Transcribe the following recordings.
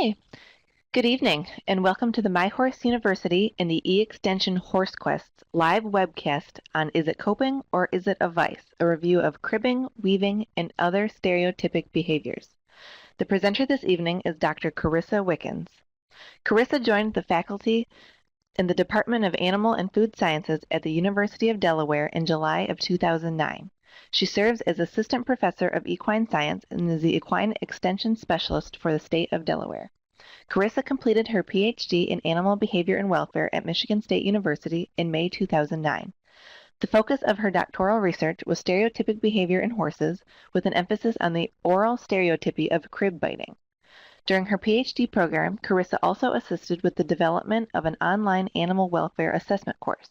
Okay, good evening, and welcome to the My Horse University and the E-Extension Horse Quests live webcast on Is It Coping or Is It a Vice? A review of cribbing, weaving, and other stereotypic behaviors. The presenter this evening is Dr. Carissa Wickens. Carissa joined the faculty in the Department of Animal and Food Sciences at the University of Delaware in July of 2009. She serves as Assistant Professor of Equine Science and is the Equine Extension Specialist for the state of Delaware. Carissa completed her PhD in Animal Behavior and Welfare at Michigan State University in May 2009. The focus of her doctoral research was stereotypic behavior in horses, with an emphasis on the oral stereotypy of crib biting. During her PhD program, Carissa also assisted with the development of an online animal welfare assessment course.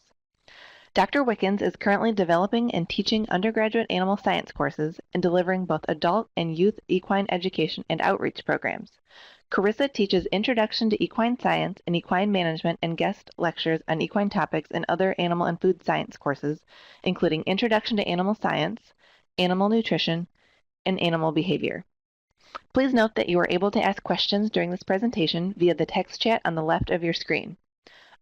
Dr. Wickens is currently developing and teaching undergraduate animal science courses and delivering both adult and youth equine education and outreach programs. Carissa teaches Introduction to Equine Science and Equine Management and guest lectures on equine topics and other animal and food science courses, including Introduction to Animal Science, Animal Nutrition, and Animal Behavior. Please note that you are able to ask questions during this presentation via the text chat on the left of your screen.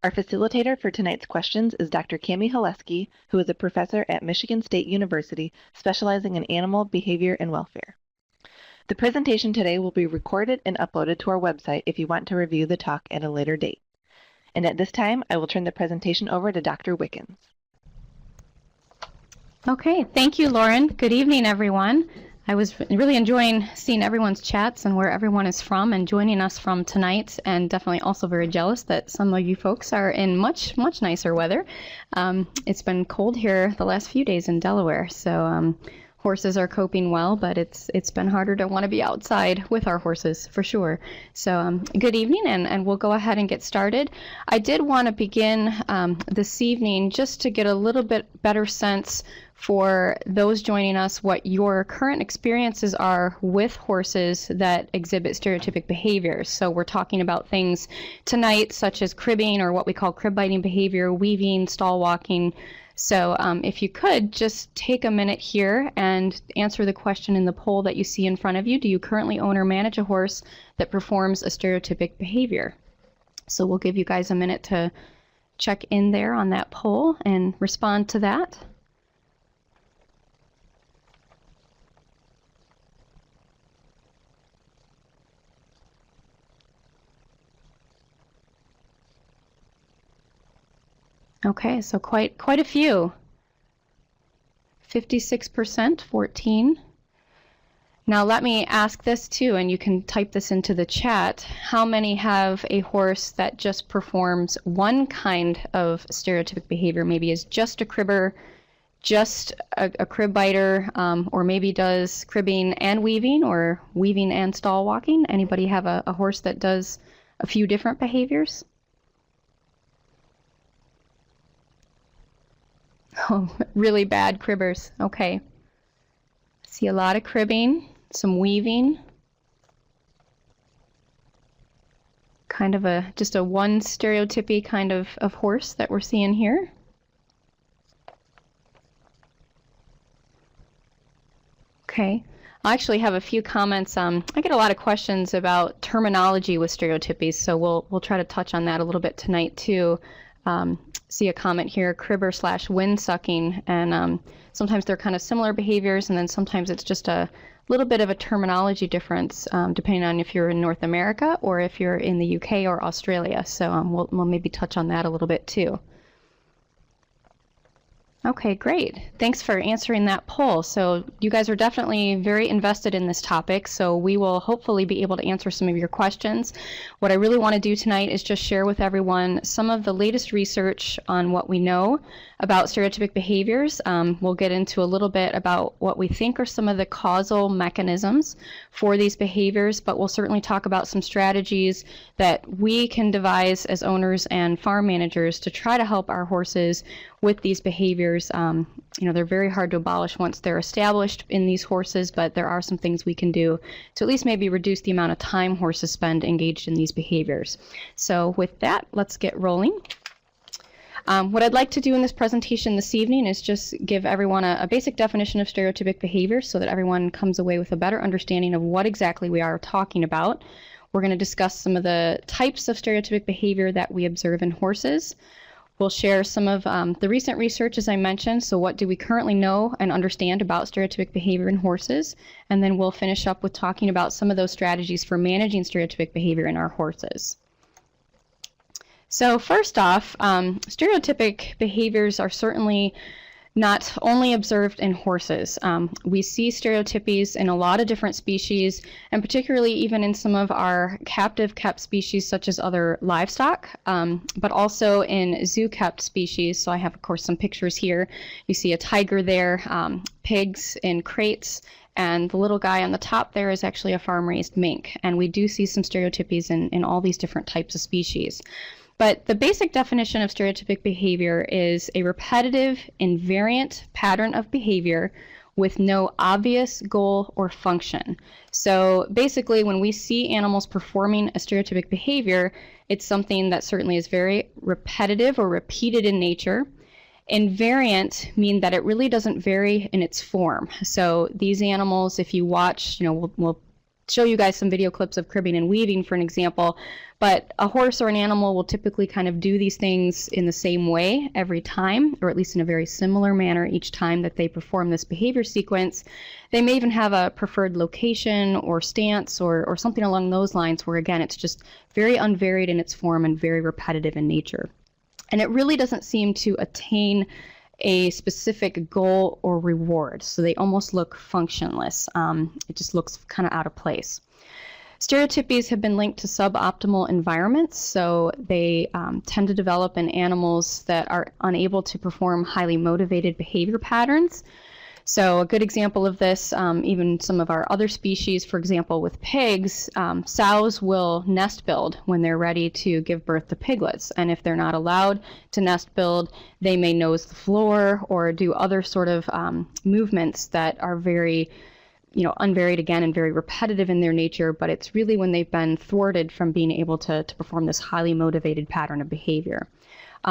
Our facilitator for tonight's questions is Dr. Cami Haleski, who is a professor at Michigan State University specializing in animal behavior and welfare. The presentation today will be recorded and uploaded to our website if you want to review the talk at a later date. And at this time, I will turn the presentation over to Dr. Wickens. Okay, thank you, Lauren. Good evening, everyone. I was really enjoying seeing everyone's chats and where everyone is from and joining us from tonight, and definitely also very jealous that some of you folks are in much nicer weather. It's been cold here the last few days in Delaware, so horses are coping well, but it's been harder to want to be outside with our horses for sure. So good evening, and we'll go ahead and get started. I did want to begin this evening just to get a little bit better sense for those joining us what your current experiences are with horses that exhibit stereotypic behaviors. So we're talking about things tonight such as cribbing, or what we call crib biting behavior, weaving, stall walking. So if you could just take a minute here and answer the question in the poll that you see in front of you. Do you currently own or manage a horse that performs a stereotypic behavior? So we'll give you guys a minute to check in there on that poll and respond to that. Okay, so quite a few. 56%, 14. Now let me ask this too, and you can type this into the chat. How many have a horse that just performs one kind of stereotypic behavior, maybe is just a cribber, just a crib biter, or maybe does cribbing and weaving, or weaving and stall walking? Anybody have a horse that does a few different behaviors? Oh, really bad cribbers. Okay. See a lot of cribbing, some weaving. Kind of just a one stereotypy kind of horse that we're seeing here. Okay. I actually have a few comments. I get a lot of questions about terminology with stereotypies, so we'll try to touch on that a little bit tonight too. See a comment here, cribber / wind sucking, and sometimes they're kind of similar behaviors, and then sometimes it's just a little bit of a terminology difference depending on if you're in North America or if you're in the UK or Australia. So we'll maybe touch on that a little bit too. Okay, great. Thanks for answering that poll. So you guys are definitely very invested in this topic, so we will hopefully be able to answer some of your questions. What I really want to do tonight is just share with everyone some of the latest research on what we know about stereotypic behaviors. We'll get into a little bit about what we think are some of the causal mechanisms for these behaviors, but we'll certainly talk about some strategies that we can devise as owners and farm managers to try to help our horses with these behaviors. They're very hard to abolish once they're established in these horses, but there are some things we can do to at least maybe reduce the amount of time horses spend engaged in these behaviors. So with that, let's get rolling. What I'd like to do in this presentation this evening is just give everyone a basic definition of stereotypic behavior so that everyone comes away with a better understanding of what exactly we are talking about. We're going to discuss some of the types of stereotypic behavior that we observe in horses. We'll share some of the recent research, as I mentioned. So what do we currently know and understand about stereotypic behavior in horses? And then we'll finish up with talking about some of those strategies for managing stereotypic behavior in our horses. So first off, stereotypic behaviors are certainly not only observed in horses. We see stereotypies in a lot of different species, and particularly even in some of our captive kept species such as other livestock, but also in zoo kept species. So I have, of course, some pictures here. You see a tiger there, pigs in crates, and the little guy on the top there is actually a farm-raised mink. And we do see some stereotypies in all these different types of species. But the basic definition of stereotypic behavior is a repetitive, invariant pattern of behavior with no obvious goal or function. So basically, when we see animals performing a stereotypic behavior, it's something that certainly is very repetitive or repeated in nature. Invariant mean that it really doesn't vary in its form. So these animals, if you watch, we'll show you guys some video clips of cribbing and weaving for an example, but a horse or an animal will typically kind of do these things in the same way every time, or at least in a very similar manner each time that they perform this behavior sequence. They may even have a preferred location or stance or something along those lines where, again, it's just very unvaried in its form and very repetitive in nature. And it really doesn't seem to attain a specific goal or reward. So they almost look functionless. It just looks kind of out of place. Stereotypies have been linked to suboptimal environments, so they tend to develop in animals that are unable to perform highly motivated behavior patterns. So a good example of this, even some of our other species, for example, with pigs, sows will nest build when they're ready to give birth to piglets. And if they're not allowed to nest build, they may nose the floor or do other sort of movements that are very, unvaried again and very repetitive in their nature. But it's really when they've been thwarted from being able to perform this highly motivated pattern of behavior.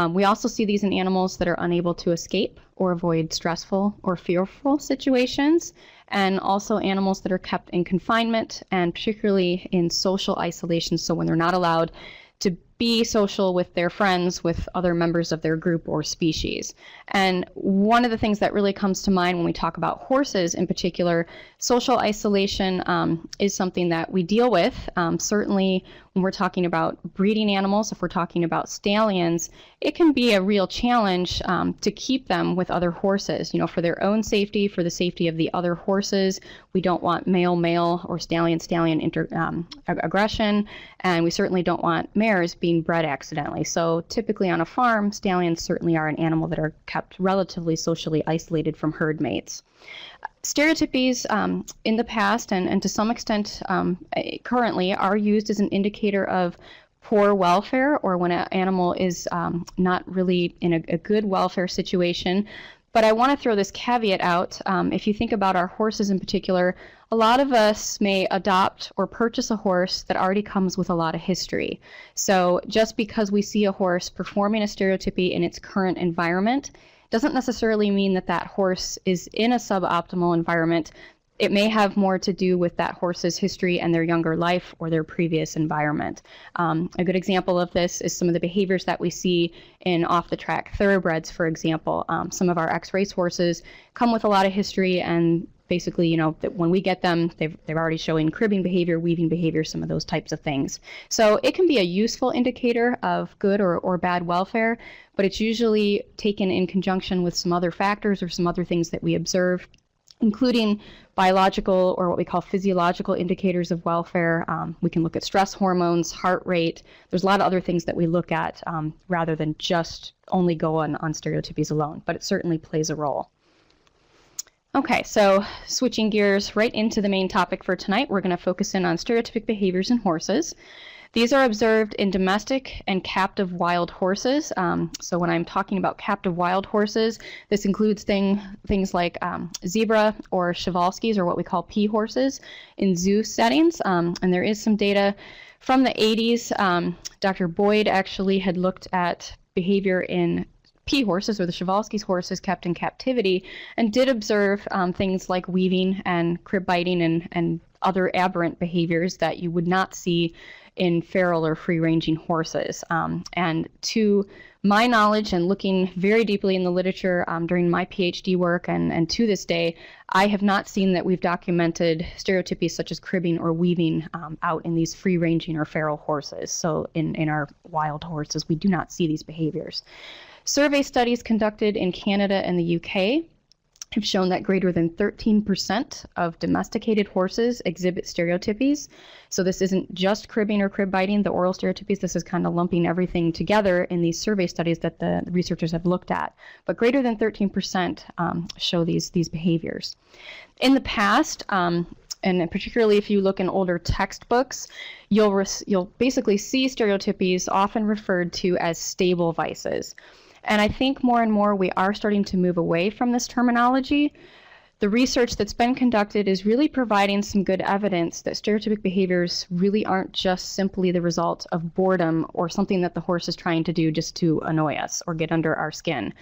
We also see these in animals that are unable to escape or avoid stressful or fearful situations, and also animals that are kept in confinement and particularly in social isolation, so when they're not allowed to be social with their friends, with other members of their group or species. And one of the things that really comes to mind when we talk about horses in particular, social isolation is something that we deal with. Certainly when we're talking about breeding animals, if we're talking about stallions, it can be a real challenge to keep them with other horses, for their own safety, for the safety of the other horses. We don't want male-male or stallion-stallion aggression, and we certainly don't want mares being bred accidentally. So typically on a farm, stallions certainly are an animal that are kept relatively socially isolated from herd mates. Stereotypies in the past and to some extent currently are used as an indicator of poor welfare, or when an animal is not really in a good welfare situation. But I want to throw this caveat out. If you think about our horses in particular, a lot of us may adopt or purchase a horse that already comes with a lot of history. So just because we see a horse performing a stereotypy in its current environment doesn't necessarily mean that that horse is in a suboptimal environment. It may have more to do with that horse's history and their younger life or their previous environment. A good example of this is some of the behaviors that we see in off-the-track thoroughbreds, for example. Some of our ex-race horses come with a lot of history, and basically, that when we get them, they're already showing cribbing behavior, weaving behavior, some of those types of things. So it can be a useful indicator of good or bad welfare, but it's usually taken in conjunction with some other factors or some other things that we observe, including biological or what we call physiological indicators of welfare. We can look at stress hormones, heart rate. There's a lot of other things that we look at rather than just only go on stereotypies alone, but it certainly plays a role. Okay, so switching gears right into the main topic for tonight, we're going to focus in on stereotypic behaviors in horses. These are observed in domestic and captive wild horses. So when I'm talking about captive wild horses, this includes things like zebra or Przewalski's, or what we call P horses, in zoo settings. And there is some data from the 80s. Dr. Boyd actually had looked at behavior in P horses, or the Przewalski's horses kept in captivity, and did observe things like weaving and crib biting and other aberrant behaviors that you would not see in feral or free-ranging horses. And to my knowledge, and looking very deeply in the literature during my PhD work and to this day, I have not seen that we've documented stereotypies such as cribbing or weaving out in these free-ranging or feral horses. So in our wild horses, we do not see these behaviors. Survey studies conducted in Canada and the UK have shown that greater than 13% of domesticated horses exhibit stereotypies. So this isn't just cribbing or crib biting, the oral stereotypies. This is kind of lumping everything together in these survey studies that the researchers have looked at. But greater than 13% show these behaviors. In the past, and particularly if you look in older textbooks, you'll basically see stereotypies often referred to as stable vices. And I think more and more we are starting to move away from this terminology. The research that's been conducted is really providing some good evidence that stereotypic behaviors really aren't just simply the result of boredom or something that the horse is trying to do just to annoy us or get under our skin.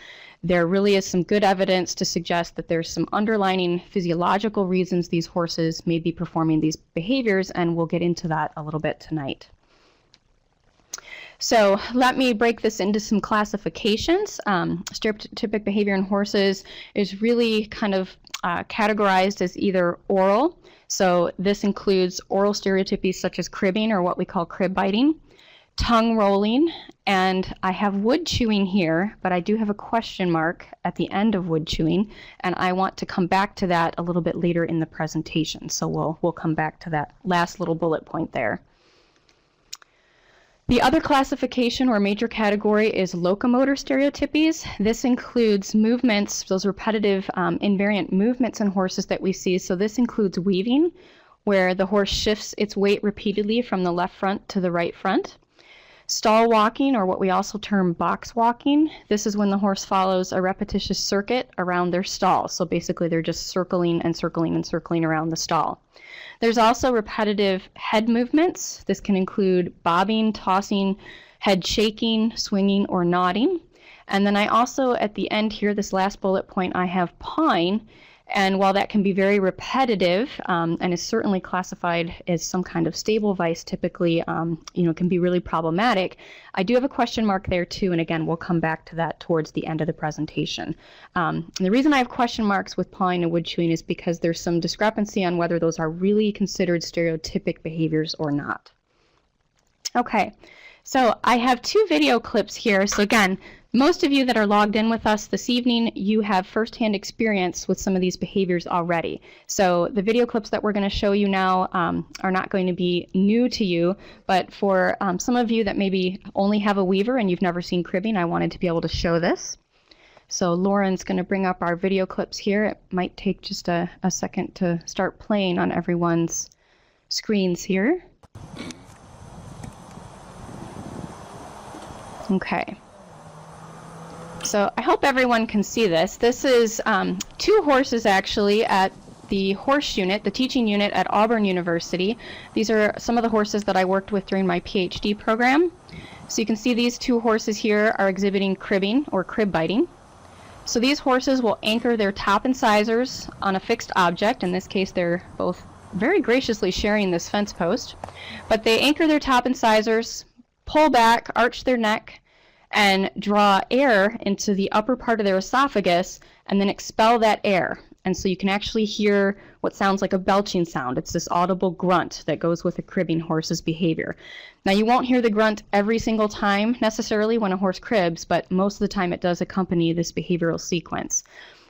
There really is some good evidence to suggest that there's some underlying physiological reasons these horses may be performing these behaviors, and we'll get into that a little bit tonight. So let me break this into some classifications. Stereotypic behavior in horses is really kind of categorized as either oral. So this includes oral stereotypies such as cribbing, or what we call crib biting, tongue rolling, and I have wood chewing here, but I do have a question mark at the end of wood chewing, and I want to come back to that a little bit later in the presentation. So we'll come back to that last little bullet point there. The other classification or major category is locomotor stereotypies. This includes movements, those repetitive invariant movements in horses that we see. So this includes weaving, where the horse shifts its weight repeatedly from the left front to the right front. Stall walking, or what we also term box walking. This is when the horse follows a repetitious circuit around their stall. So basically they're just circling and circling and circling around the stall. There's also repetitive head movements. This can include bobbing, tossing, head shaking, swinging, or nodding. And then I also, at the end here, this last bullet point, I have pawing. And while that can be very repetitive and is certainly classified as some kind of stable vice, typically, can be really problematic, I do have a question mark there too. And again, we'll come back to that towards the end of the presentation. And the reason I have question marks with pawing and wood chewing is because there's some discrepancy on whether those are really considered stereotypic behaviors or not. Okay, so I have two video clips here. So again, most of you that are logged in with us this evening, you have firsthand experience with some of these behaviors already. So the video clips that we're going to show you now are not going to be new to you, but for some of you that maybe only have a weaver and you've never seen cribbing, I wanted to be able to show this. So Lauren's going to bring up our video clips here. It might take just a second to start playing on everyone's screens here. Okay. So I hope everyone can see this. This is two horses actually at the horse unit, the teaching unit at Auburn University. These are some of the horses that I worked with during my PhD program. So you can see these two horses here are exhibiting cribbing or crib biting. So these horses will anchor their top incisors on a fixed object. In this case, they're both very graciously sharing this fence post. But they anchor their top incisors, pull back, arch their neck, and draw air into the upper part of their esophagus and then expel that air. And so you can actually hear what sounds like a belching sound. It's this audible grunt that goes with a cribbing horse's behavior. Now you won't hear the grunt every single time necessarily when a horse cribs, but most of the time it does accompany this behavioral sequence.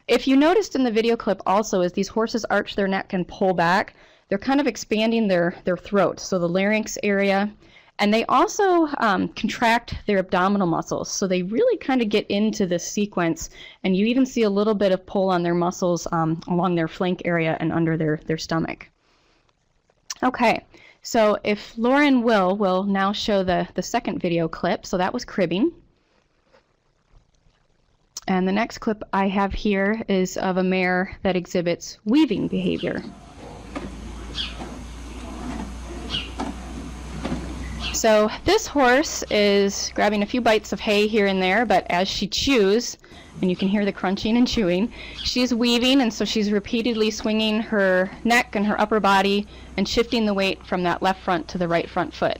If you noticed in the video clip also, as these horses arch their neck and pull back, they're kind of expanding their throat, so the larynx area. And they also contract their abdominal muscles. So they really kind of get into this sequence. And you even see a little bit of pull on their muscles along their flank area and under their stomach. Okay, so if Lauren will now show the second video clip. So that was cribbing. And the next clip I have here is of a mare that exhibits weaving behavior. So this horse is grabbing a few bites of hay here and there, but as she chews, and you can hear the crunching and chewing. She's weaving, and so she's repeatedly swinging her neck and her upper body and shifting the weight from that left front to the right front foot.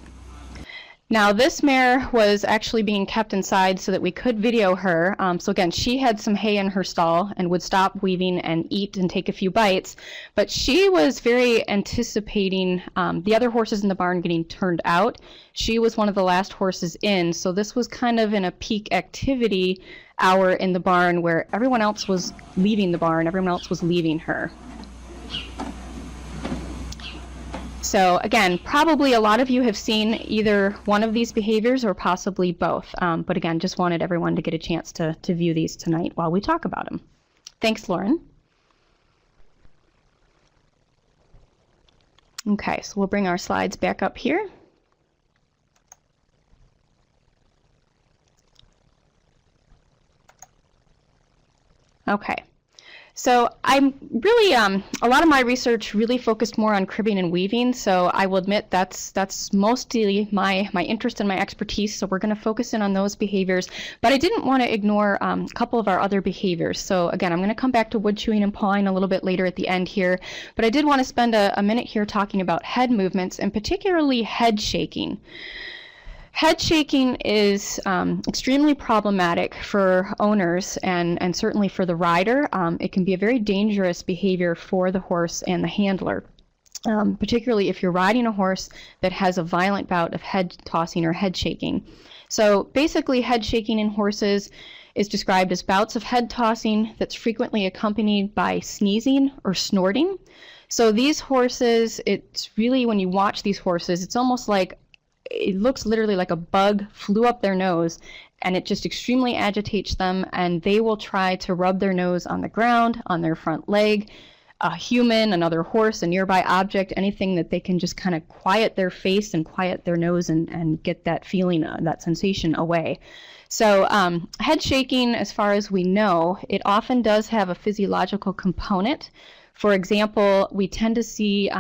Now, this mare was actually being kept inside so that we could video her. So again, she had some hay in her stall and would stop weaving and eat and take a few bites, but she was very anticipating the other horses in the barn getting turned out. She was one of the last horses in, so this was kind of in a peak activity hour in the barn where everyone else was leaving the barn, everyone else was leaving her. So again, probably a lot of you have seen either one of these behaviors or possibly both. But again, just wanted everyone to get a chance to view these tonight while we talk about them. Thanks, Lauren. Okay, so we'll bring our slides back up here. Okay. So I'm really, a lot of my research really focused more on cribbing and weaving, so I will admit that's mostly my interest and my expertise, so we're going to focus in on those behaviors, but I didn't want to ignore a couple of our other behaviors. So again, I'm going to come back to wood chewing and pawing a little bit later at the end here, but I did want to spend a minute here talking about head movements, and particularly head shaking. Head shaking is extremely problematic for owners and certainly for the rider. It can be a very dangerous behavior for the horse and the handler, particularly if you're riding a horse that has a violent bout of head tossing or head shaking. So basically, head shaking in horses is described as bouts of head tossing that's frequently accompanied by sneezing or snorting. So these horses, it's really, when you watch these horses, it's almost like it looks literally like a bug flew up their nose, and it just extremely agitates them, and they will try to rub their nose on the ground, on their front leg, a human, another horse, a nearby object, anything that they can just kind of quiet their face and quiet their nose and get that feeling, that sensation away. So head shaking, as far as we know, it often does have a physiological component. For example, we tend to see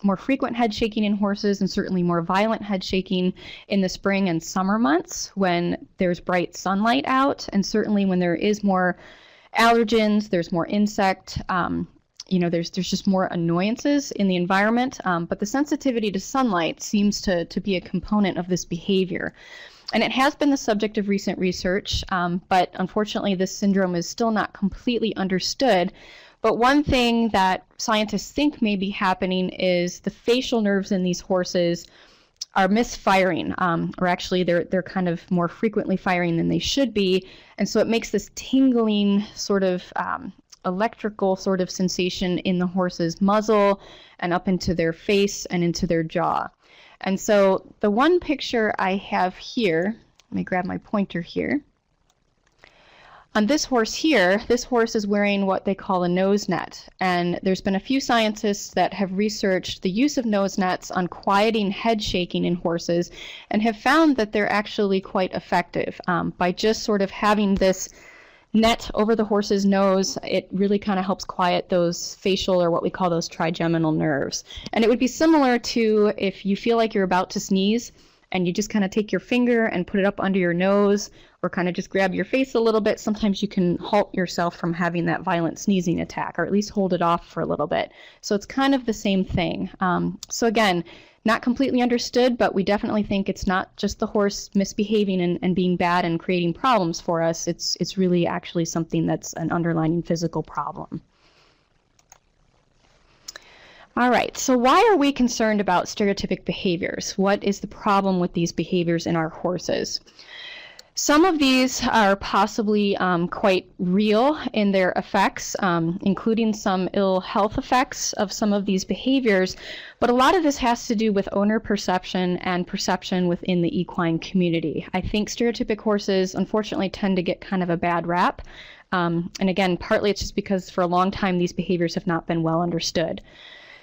more frequent head shaking in horses, and certainly more violent head shaking in the spring and summer months when there's bright sunlight out, and certainly when there is more allergens, there's more insect, there's just more annoyances in the environment, but the sensitivity to sunlight seems to be a component of this behavior. And it has been the subject of recent research, but unfortunately this syndrome is still not completely understood. But one thing that scientists think may be happening is the facial nerves in these horses are misfiring, or actually they're kind of more frequently firing than they should be, and so it makes this tingling sort of electrical sort of sensation in the horse's muzzle and up into their face and into their jaw. And so the one picture I have here, let me grab my pointer here. On this horse here, this horse is wearing what they call a nose net, and there's been a few scientists that have researched the use of nose nets on quieting head shaking in horses and have found that they're actually quite effective. By just sort of having this net over the horse's nose, it really kind of helps quiet those facial, or what we call those trigeminal nerves. And it would be similar to if you feel like you're about to sneeze, and you just kind of take your finger and put it up under your nose, or kind of just grab your face a little bit. Sometimes you can halt yourself from having that violent sneezing attack, or at least hold it off for a little bit. So it's kind of the same thing. So again, not completely understood, but we definitely think it's not just the horse misbehaving and being bad and creating problems for us. It's really actually something that's an underlying physical problem. All right, so why are we concerned about stereotypic behaviors? What is the problem with these behaviors in our horses? Some of these are possibly quite real in their effects, including some ill health effects of some of these behaviors, but a lot of this has to do with owner perception and perception within the equine community. I think stereotypic horses, unfortunately, tend to get kind of a bad rap. And again, partly it's just because for a long time these behaviors have not been well understood.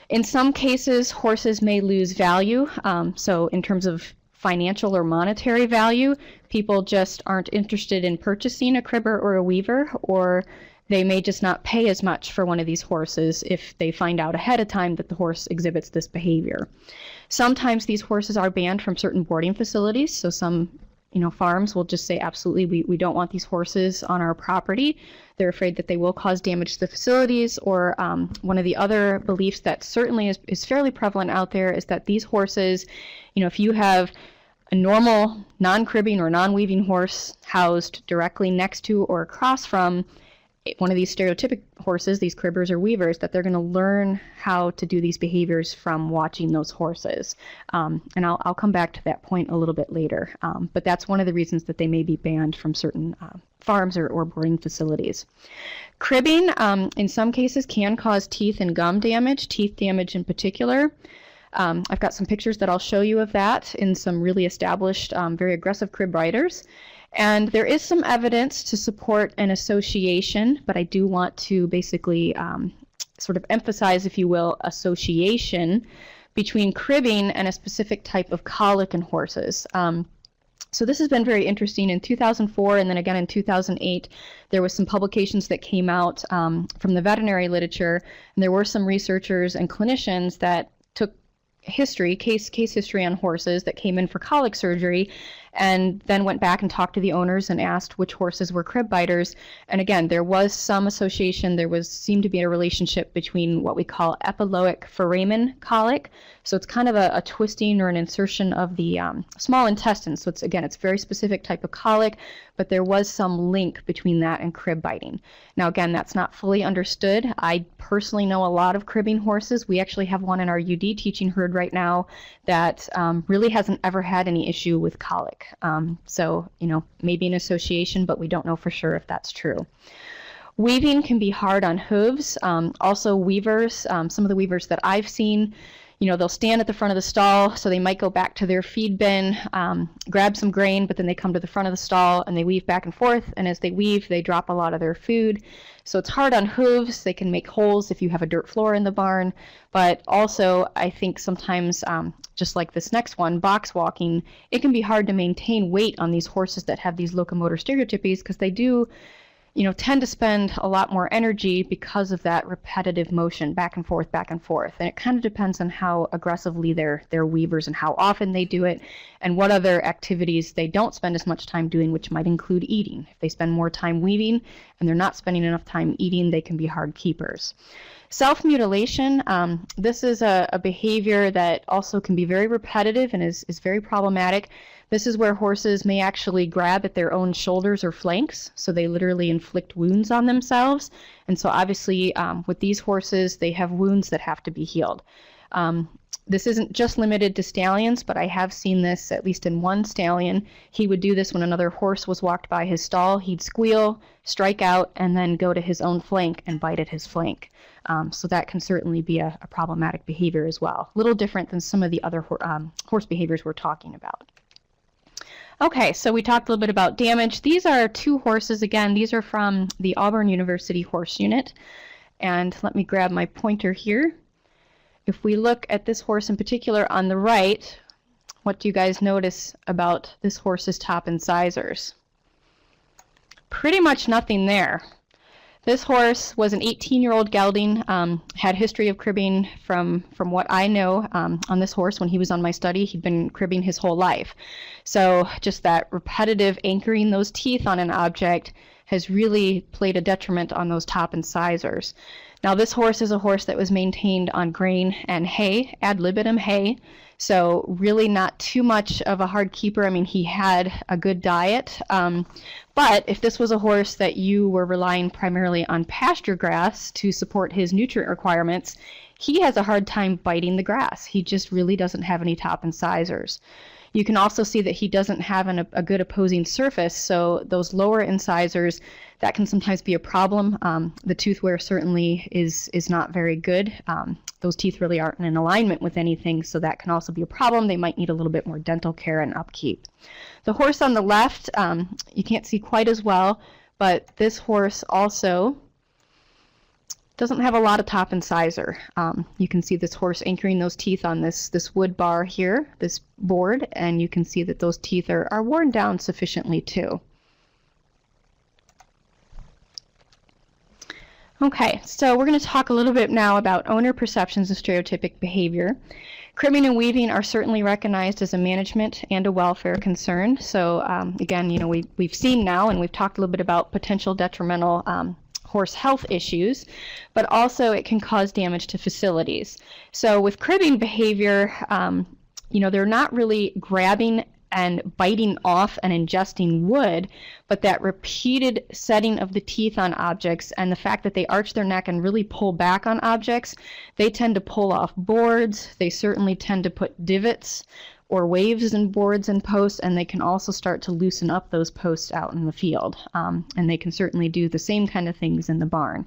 In some cases, horses may lose value. So in terms of financial or monetary value, people just aren't interested in purchasing a cribber or a weaver, or they may just not pay as much for one of these horses if they find out ahead of time that the horse exhibits this behavior. Sometimes these horses are banned from certain boarding facilities, so some farms will just say, absolutely, we don't want these horses on our property. They're afraid that they will cause damage to the facilities. Or one of the other beliefs that certainly is fairly prevalent out there is that these horses, if you have a normal non-cribbing or non-weaving horse housed directly next to or across from one of these stereotypic horses, these cribbers or weavers, that they're going to learn how to do these behaviors from watching those horses. And I'll come back to that point a little bit later. But that's one of the reasons that they may be banned from certain farms or boarding facilities. Cribbing, in some cases, can cause teeth and gum damage, teeth damage in particular. I've got some pictures that I'll show you of that in some really established, very aggressive crib riders. And there is some evidence to support an association, but I do want to basically sort of emphasize, if you will, association between cribbing and a specific type of colic in horses. So this has been very interesting. In 2004 and then again in 2008, there was some publications that came out from the veterinary literature, and there were some researchers and clinicians that took case history on horses that came in for colic surgery, and then went back and talked to the owners and asked which horses were crib biters. And again, there was some association. There seemed to be a relationship between what we call epiloic foramen colic. So it's kind of a twisting or an insertion of the small intestine. So it's very specific type of colic, but there was some link between that and crib biting. Now again, that's not fully understood. I personally know a lot of cribbing horses. We actually have one in our UD teaching herd right now that really hasn't ever had any issue with colic. So, maybe an association, but we don't know for sure if that's true. Weaving can be hard on hooves. Also weavers, some of the weavers that I've seen, they'll stand at the front of the stall, so they might go back to their feed bin, grab some grain, but then they come to the front of the stall and they weave back and forth, and as they weave, they drop a lot of their food. So it's hard on hooves. They can make holes if you have a dirt floor in the barn, but also I think sometimes, just like this next one, box walking, it can be hard to maintain weight on these horses that have these locomotor stereotypies, because they do tend to spend a lot more energy because of that repetitive motion back and forth, and it kind of depends on how aggressively they're weavers and how often they do it, and what other activities they don't spend as much time doing, which might include eating. If they spend more time weaving and they're not spending enough time eating, they can be hard keepers. Self-mutilation, this is a behavior that also can be very repetitive and is very problematic. This is where horses may actually grab at their own shoulders or flanks, so they literally inflict wounds on themselves. And so obviously with these horses, they have wounds that have to be healed. This isn't just limited to stallions, but I have seen this at least in one stallion. He would do this when another horse was walked by his stall. He'd squeal, strike out, and then go to his own flank and bite at his flank. So that can certainly be a problematic behavior as well. A little different than some of the other horse behaviors we're talking about. Okay, so we talked a little bit about damage. These are two horses. Again, these are from the Auburn University Horse Unit. And let me grab my pointer here. If we look at this horse in particular on the right, what do you guys notice about this horse's top incisors? Pretty much nothing there. This horse was an 18-year-old gelding, had history of cribbing from what I know on this horse. When he was on my study, he'd been cribbing his whole life. So just that repetitive anchoring those teeth on an object has really played a detriment on those top incisors. Now this horse is a horse that was maintained on grain and hay, ad libitum hay, so really not too much of a hard keeper. I mean, he had a good diet, but if this was a horse that you were relying primarily on pasture grass to support his nutrient requirements, he has a hard time biting the grass. He just really doesn't have any top incisors. You can also see that he doesn't have a good opposing surface, so those lower incisors, that can sometimes be a problem. The tooth wear certainly is not very good. Those teeth really aren't in alignment with anything, so that can also be a problem. They might need a little bit more dental care and upkeep. The horse on the left, you can't see quite as well, but this horse also doesn't have a lot of top incisor. You can see this horse anchoring those teeth on this wood bar here, this board, and you can see that those teeth are worn down sufficiently too. Okay, so we're going to talk a little bit now about owner perceptions of stereotypic behavior. Cribbing and weaving are certainly recognized as a management and a welfare concern. So again, we've seen now, and we've talked a little bit about potential detrimental horse health issues, but also it can cause damage to facilities. So with cribbing behavior, they're not really grabbing and biting off and ingesting wood, but that repeated setting of the teeth on objects and the fact that they arch their neck and really pull back on objects, they tend to pull off boards. They certainly tend to put divots or waves in boards and posts, and they can also start to loosen up those posts out in the field. And they can certainly do the same kind of things in the barn.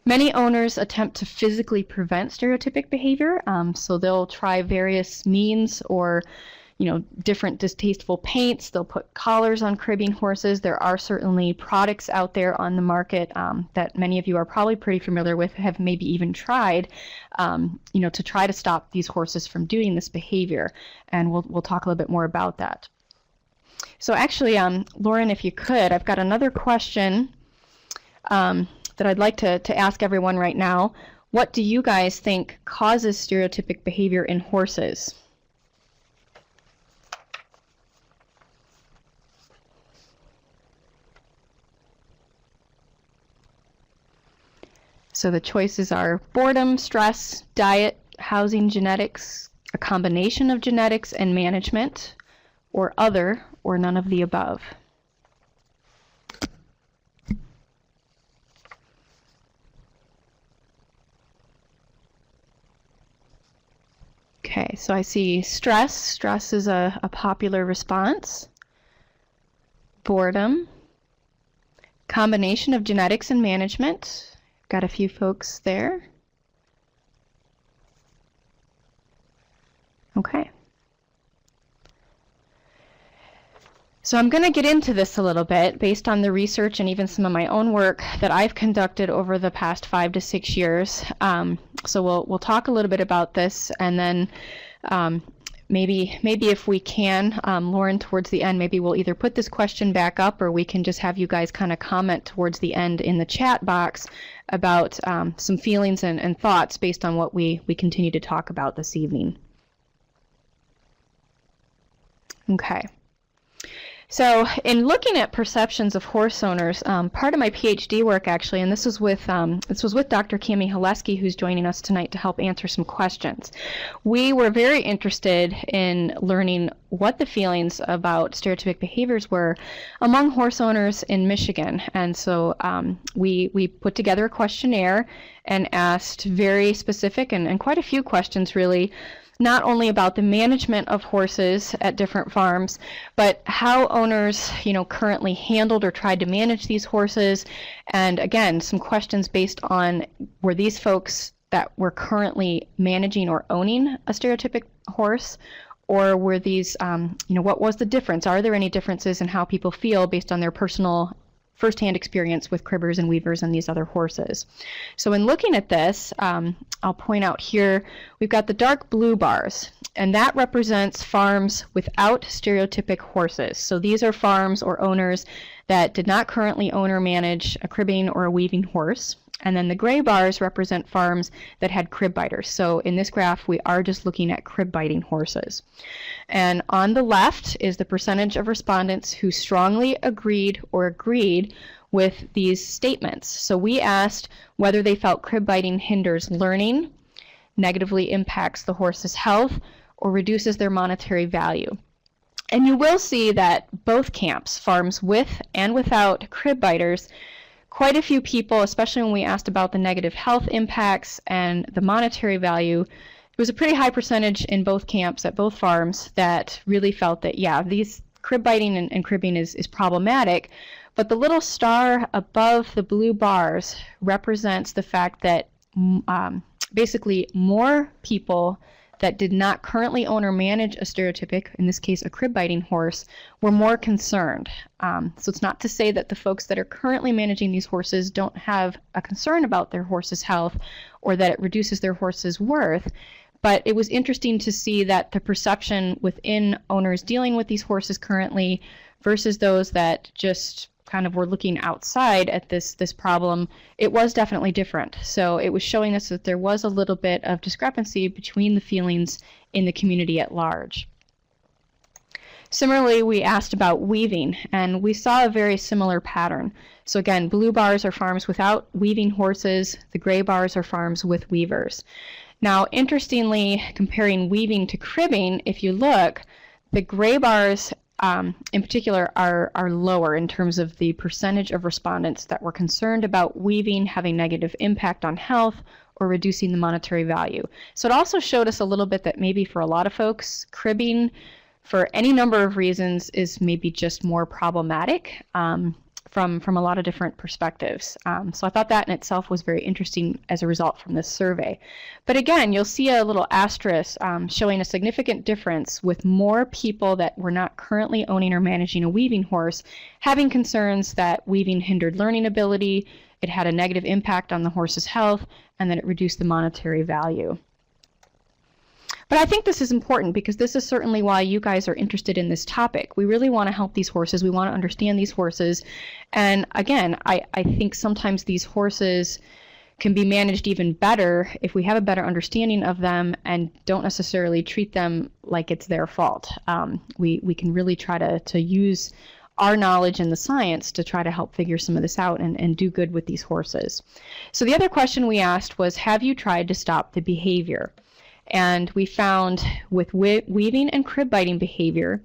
Many owners attempt to physically prevent stereotypic behavior, so they'll try various means or different distasteful paints. They'll put collars on cribbing horses. There are certainly products out there on the market that many of you are probably pretty familiar with, have maybe even tried, to try to stop these horses from doing this behavior. And we'll talk a little bit more about that. So actually, Lauren, if you could, I've got another question that I'd like to ask everyone right now. What do you guys think causes stereotypic behavior in horses? So the choices are boredom, stress, diet, housing, genetics, a combination of genetics and management, or other, or none of the above. Okay, so I see stress. Stress is a popular response. Boredom. Combination of genetics and management. Got a few folks there. Okay. So I'm going to get into this a little bit based on the research and even some of my own work that I've conducted over the past 5 to 6 years. So we'll talk a little bit about this, and then maybe if we can, Lauren, towards the end, maybe we'll either put this question back up, or we can just have you guys kind of comment towards the end in the chat box about some feelings and thoughts based on what we continue to talk about this evening. Okay. So in looking at perceptions of horse owners, part of my PhD work actually, and this was with Dr. Cami Haleski, who's joining us tonight to help answer some questions. We were very interested in learning what the feelings about stereotypic behaviors were among horse owners in Michigan. And so we put together a questionnaire and asked very specific and quite a few questions really, not only about the management of horses at different farms, but how owners, currently handled or tried to manage these horses. And again, some questions based on, were these folks that were currently managing or owning a stereotypic horse, or were these, what was the difference? Are there any differences in how people feel based on their personal firsthand experience with cribbers and weavers and these other horses? So in looking at this, I'll point out here, we've got the dark blue bars, and that represents farms without stereotypic horses. So these are farms or owners that did not currently own or manage a cribbing or a weaving horse. And then the gray bars represent farms that had crib biters. So in this graph, we are just looking at crib biting horses. And on the left is the percentage of respondents who strongly agreed with these statements. So we asked whether they felt crib biting hinders learning, negatively impacts the horse's health, or reduces their monetary value. And you will see that both camps, farms with and without crib biters, quite a few people, especially when we asked about the negative health impacts and the monetary value, there was a pretty high percentage in both camps at both farms that really felt that, yeah, these crib biting and cribbing is problematic. But the little star above the blue bars represents the fact that basically more people that did not currently own or manage a stereotypic, in this case a crib biting horse, were more concerned. So it's not to say that the folks that are currently managing these horses don't have a concern about their horse's health or that it reduces their horse's worth, but it was interesting to see that the perception within owners dealing with these horses currently versus those that just kind of were looking outside at this problem, it was definitely different. So it was showing us that there was a little bit of discrepancy between the feelings in the community at large. Similarly, we asked about weaving, and we saw a very similar pattern. So again, blue bars are farms without weaving horses, the gray bars are farms with weavers. Now, interestingly, comparing weaving to cribbing, if you look, the gray bars in particular are lower in terms of the percentage of respondents that were concerned about weaving having negative impact on health or reducing the monetary value. So it also showed us a little bit that maybe for a lot of folks, cribbing for any number of reasons is maybe just more problematic from a lot of different perspectives. So I thought that in itself was very interesting as a result from this survey. But again, you'll see a little asterisk showing a significant difference with more people that were not currently owning or managing a weaving horse having concerns that weaving hindered learning ability, it had a negative impact on the horse's health, and that it reduced the monetary value. But I think this is important because this is certainly why you guys are interested in this topic. We really want to help these horses. We want to understand these horses. And again, I think sometimes these horses can be managed even better if we have a better understanding of them and don't necessarily treat them like it's their fault. We can really try to use our knowledge and the science to try to help figure some of this out and do good with these horses. So the other question we asked was, have you tried to stop the behavior? And we found with weaving and crib biting behavior,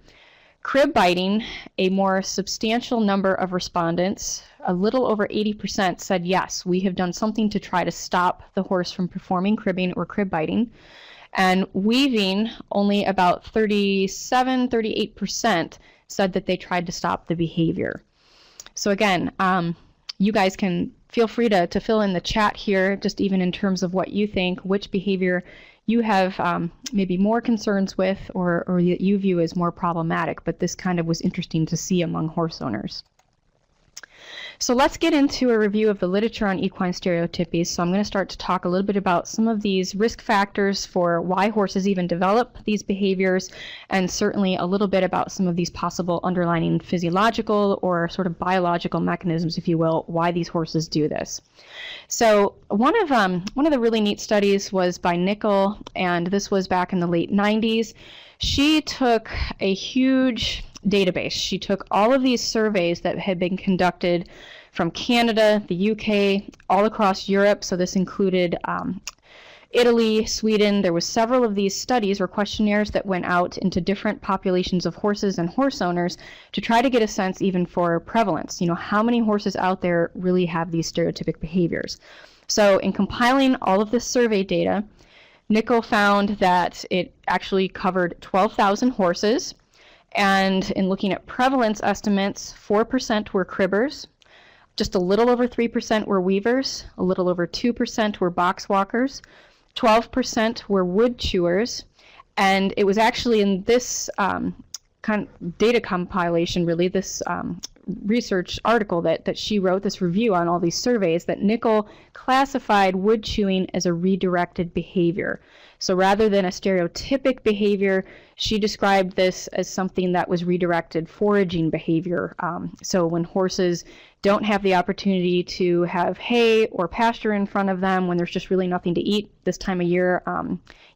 crib biting, a more substantial number of respondents, a little over 80%, said yes, we have done something to try to stop the horse from performing cribbing or crib biting. And weaving, only about 38% said that they tried to stop the behavior. So again, you guys can feel free to fill in the chat here, just even in terms of what you think, which behavior you have maybe more concerns with or that you view as more problematic, but this kind of was interesting to see among horse owners. So let's get into a review of the literature on equine stereotypies. So I'm going to start to talk a little bit about some of these risk factors for why horses even develop these behaviors, and certainly a little bit about some of these possible underlying physiological or sort of biological mechanisms, if you will, why these horses do this. So one of the really neat studies was by Nickel, and this was back in the late 90s. She took a huge database. She took all of these surveys that had been conducted from Canada, the UK, all across Europe. So this included Italy, Sweden. There was several of these studies or questionnaires that went out into different populations of horses and horse owners to try to get a sense even for prevalence. You know, how many horses out there really have these stereotypic behaviors? So in compiling all of this survey data, Nickel found that it actually covered 12,000 horses. And in looking at prevalence estimates, 4% were cribbers, just a little over 3% were weavers, a little over 2% were box walkers, 12% were wood chewers, and it was actually in this data compilation, really, this research article that she wrote, this review on all these surveys, that Nickel classified wood chewing as a redirected behavior. So rather than a stereotypic behavior, she described this as something that was redirected foraging behavior. So when horses don't have the opportunity to have hay or pasture in front of them, when there's just really nothing to eat this time of year,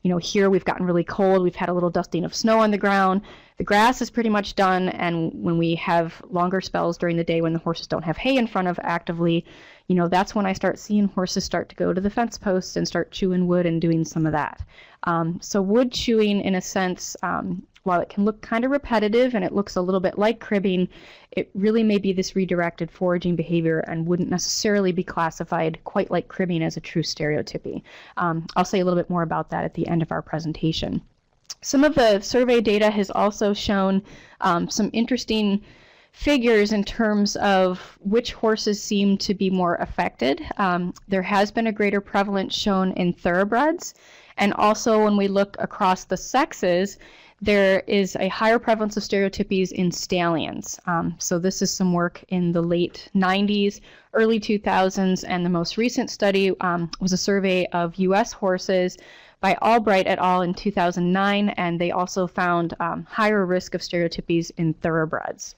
you know, here we've gotten really cold, we've had a little dusting of snow on the ground, the grass is pretty much done, and when we have longer spells during the day when the horses don't have hay in front of actively, you know, that's when I start seeing horses start to go to the fence posts and start chewing wood and doing some of that. So wood chewing, in a sense, while it can look kind of repetitive and it looks a little bit like cribbing, it really may be this redirected foraging behavior and wouldn't necessarily be classified quite like cribbing as a true stereotypy. I'll say a little bit more about that at the end of our presentation. Some of the survey data has also shown some interesting figures in terms of which horses seem to be more affected. There has been a greater prevalence shown in thoroughbreds, and also when we look across the sexes, there is a higher prevalence of stereotypies in stallions. So this is some work in the late 90s, early 2000s, and the most recent study was a survey of U.S. horses by Albright et al. In 2009, and they also found higher risk of stereotypies in thoroughbreds.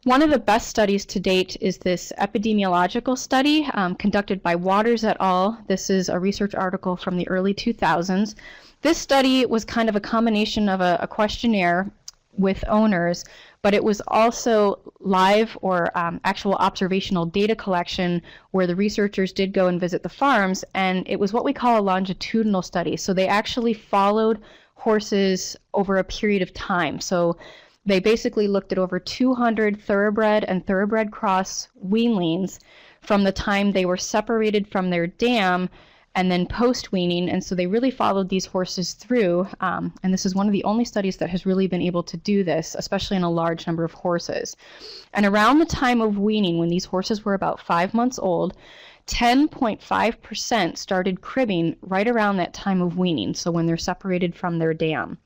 One of the best studies to date is this epidemiological study conducted by Waters et al. This is a research article from the early 2000s. This study was kind of a combination of a questionnaire with owners, but it was also live or actual observational data collection where the researchers did go and visit the farms, and it was what we call a longitudinal study. So they actually followed horses over a period of time. So they basically looked at over 200 thoroughbred and thoroughbred cross weanlings from the time they were separated from their dam and then post-weaning, and so they really followed these horses through, and this is one of the only studies that has really been able to do this, especially in a large number of horses. And around the time of weaning, when these horses were about 5 months old, 10.5% started cribbing right around that time of weaning, so when they're separated from their dam.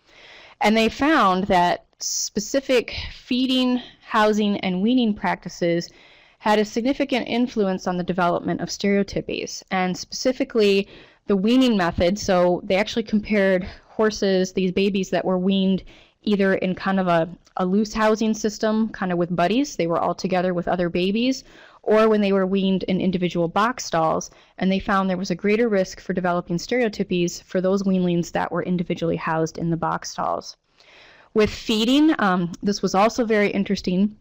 And they found that specific feeding, housing, and weaning practices had a significant influence on the development of stereotypies, and specifically the weaning method. So they actually compared horses, these babies that were weaned either in kind of a loose housing system, kind of with buddies, they were all together with other babies, or when they were weaned in individual box stalls, and they found there was a greater risk for developing stereotypies for those weanlings that were individually housed in the box stalls. With feeding, this was also very interesting.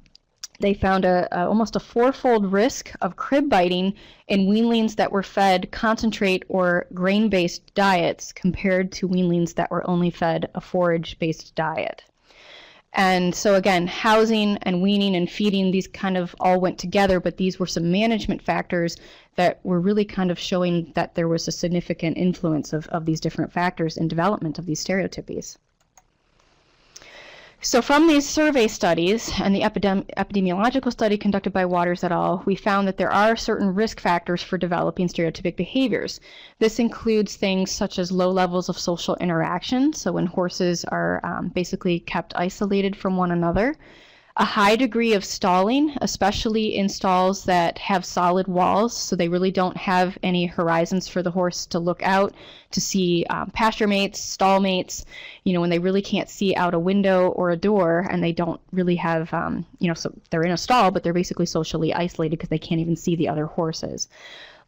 They found almost a fourfold risk of crib biting in weanlings that were fed concentrate or grain-based diets compared to weanlings that were only fed a forage-based diet. And so again, housing and weaning and feeding, these kind of all went together, but these were some management factors that were really kind of showing that there was a significant influence of these different factors in development of these stereotypies. So from these survey studies and the epidemiological study conducted by Waters et al., we found that there are certain risk factors for developing stereotypic behaviors. This includes things such as low levels of social interaction, so when horses are basically kept isolated from one another, a high degree of stalling, especially in stalls that have solid walls, so they really don't have any horizons for the horse to look out to see pasture mates, stall mates, when they really can't see out a window or a door, and they don't really have, so they're in a stall, but they're basically socially isolated because they can't even see the other horses.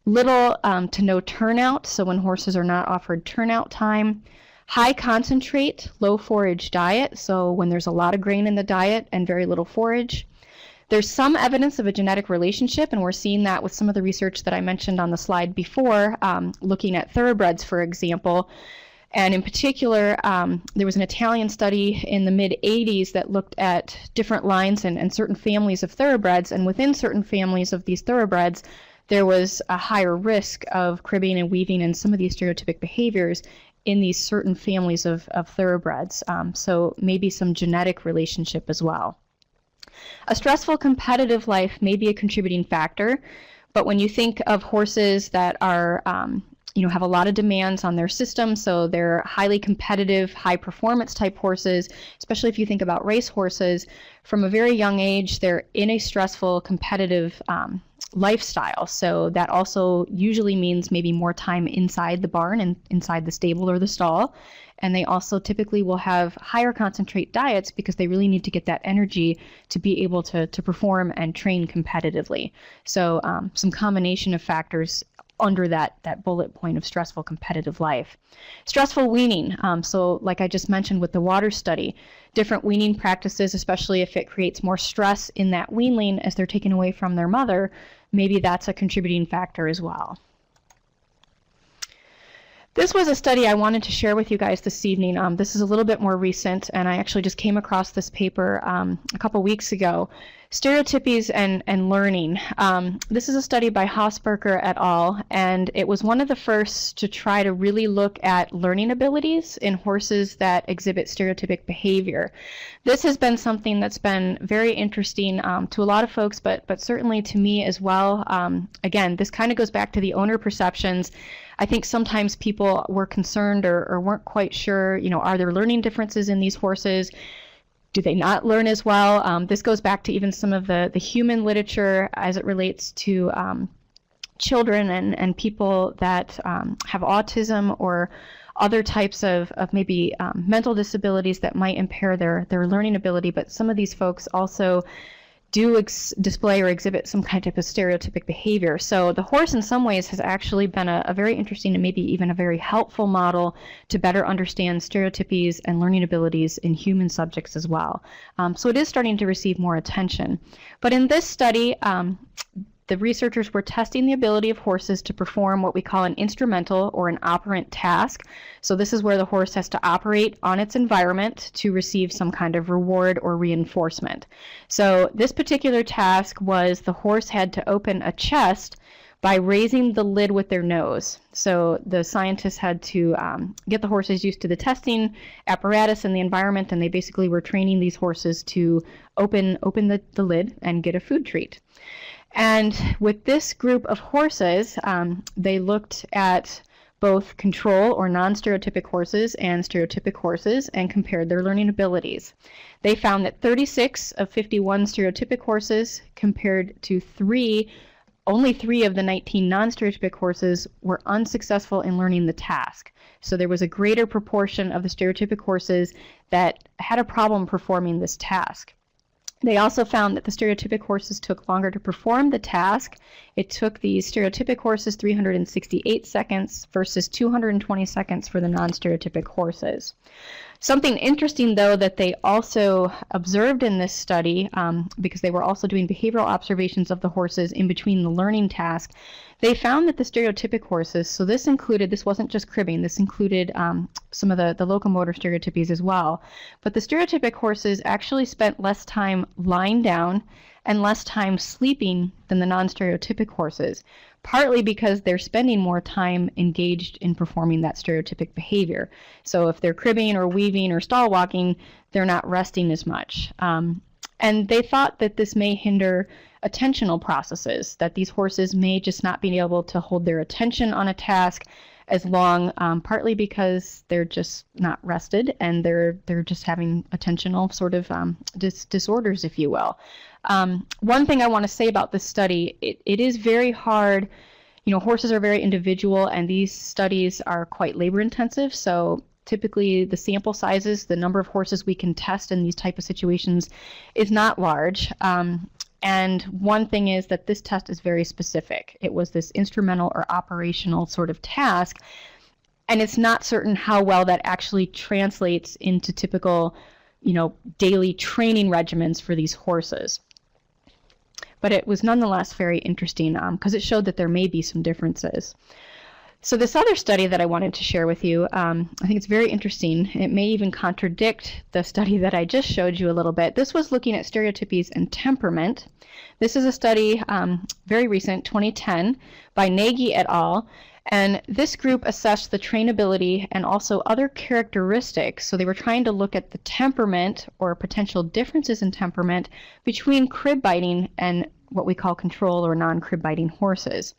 Little to no turnout, so when horses are not offered turnout time. High concentrate, low forage diet, so when there's a lot of grain in the diet and very little forage. There's some evidence of a genetic relationship, and we're seeing that with some of the research that I mentioned on the slide before, looking at thoroughbreds, for example. And in particular, there was an Italian study in the mid-'80s that looked at different lines and certain families of thoroughbreds, and within certain families of these thoroughbreds, there was a higher risk of cribbing and weaving and some of these stereotypic behaviors in these certain families of thoroughbreds, so maybe some genetic relationship as well. A stressful competitive life may be a contributing factor, but when you think of horses that are, have a lot of demands on their system, so they're highly competitive, high performance type horses, especially if you think about race horses, from a very young age, they're in a stressful competitive lifestyle. So that also usually means maybe more time inside the barn and inside the stable or the stall. And they also typically will have higher concentrate diets because they really need to get that energy to be able to perform and train competitively. So some combination of factors under that bullet point of stressful competitive life. Stressful weaning, so like I just mentioned with the water study, different weaning practices, especially if it creates more stress in that weanling as they're taken away from their mother, maybe that's a contributing factor as well. This was a study I wanted to share with you guys this evening. This is a little bit more recent, and I actually just came across this paper a couple weeks ago. Stereotypies and learning. This is a study by Hosberger et al., and it was one of the first to try to really look at learning abilities in horses that exhibit stereotypic behavior. This has been something that's been very interesting to a lot of folks, but certainly to me as well. Again, this kind of goes back to the owner perceptions. I think sometimes people were concerned or weren't quite sure, are there learning differences in these horses? Do they not learn as well? This goes back to even some of the human literature as it relates to children and people that have autism or other types of maybe mental disabilities that might impair their learning ability. But some of these folks also do display or exhibit some kind of a stereotypic behavior. So the horse in some ways has actually been a very interesting and maybe even a very helpful model to better understand stereotypies and learning abilities in human subjects as well. So it is starting to receive more attention. But in this study, the researchers were testing the ability of horses to perform what we call an instrumental or an operant task. So this is where the horse has to operate on its environment to receive some kind of reward or reinforcement. So this particular task was the horse had to open a chest by raising the lid with their nose. So the scientists had to get the horses used to the testing apparatus and the environment, and they basically were training these horses to open the lid and get a food treat. And with this group of horses, they looked at both control or non-stereotypic horses and stereotypic horses and compared their learning abilities. They found that 36 of 51 stereotypic horses compared to only 3 of the 19 non-stereotypic horses were unsuccessful in learning the task. So there was a greater proportion of the stereotypic horses that had a problem performing this task. They also found that the stereotypic horses took longer to perform the task. It took these stereotypic horses 368 seconds versus 220 seconds for the non-stereotypic horses. Something interesting, though, that they also observed in this study, because they were also doing behavioral observations of the horses in between the learning task, they found that the stereotypic horses, so this wasn't just cribbing, this included some of the locomotor stereotypies as well, but the stereotypic horses actually spent less time lying down and less time sleeping than the non-stereotypic horses, partly because they're spending more time engaged in performing that stereotypic behavior. So if they're cribbing or weaving or stall walking, they're not resting as much. And they thought that this may hinder attentional processes, that these horses may just not be able to hold their attention on a task as long, partly because they're just not rested and they're just having attentional sort of disorders, if you will. One thing I want to say about this study, it is very hard. Horses are very individual, and these studies are quite labor intensive. So typically the sample sizes, the number of horses we can test in these type of situations is not large. And one thing is that this test is very specific. It was this instrumental or operational sort of task, and it's not certain how well that actually translates into typical, daily training regimens for these horses. But it was nonetheless very interesting because it showed that there may be some differences. So this other study that I wanted to share with you, I think it's very interesting. It may even contradict the study that I just showed you a little bit. This was looking at stereotypies and temperament. This is a study, very recent, 2010, by Nagy et al. And this group assessed the trainability and also other characteristics. So they were trying to look at the temperament or potential differences in temperament between crib biting and what we call control or non-crib biting horses.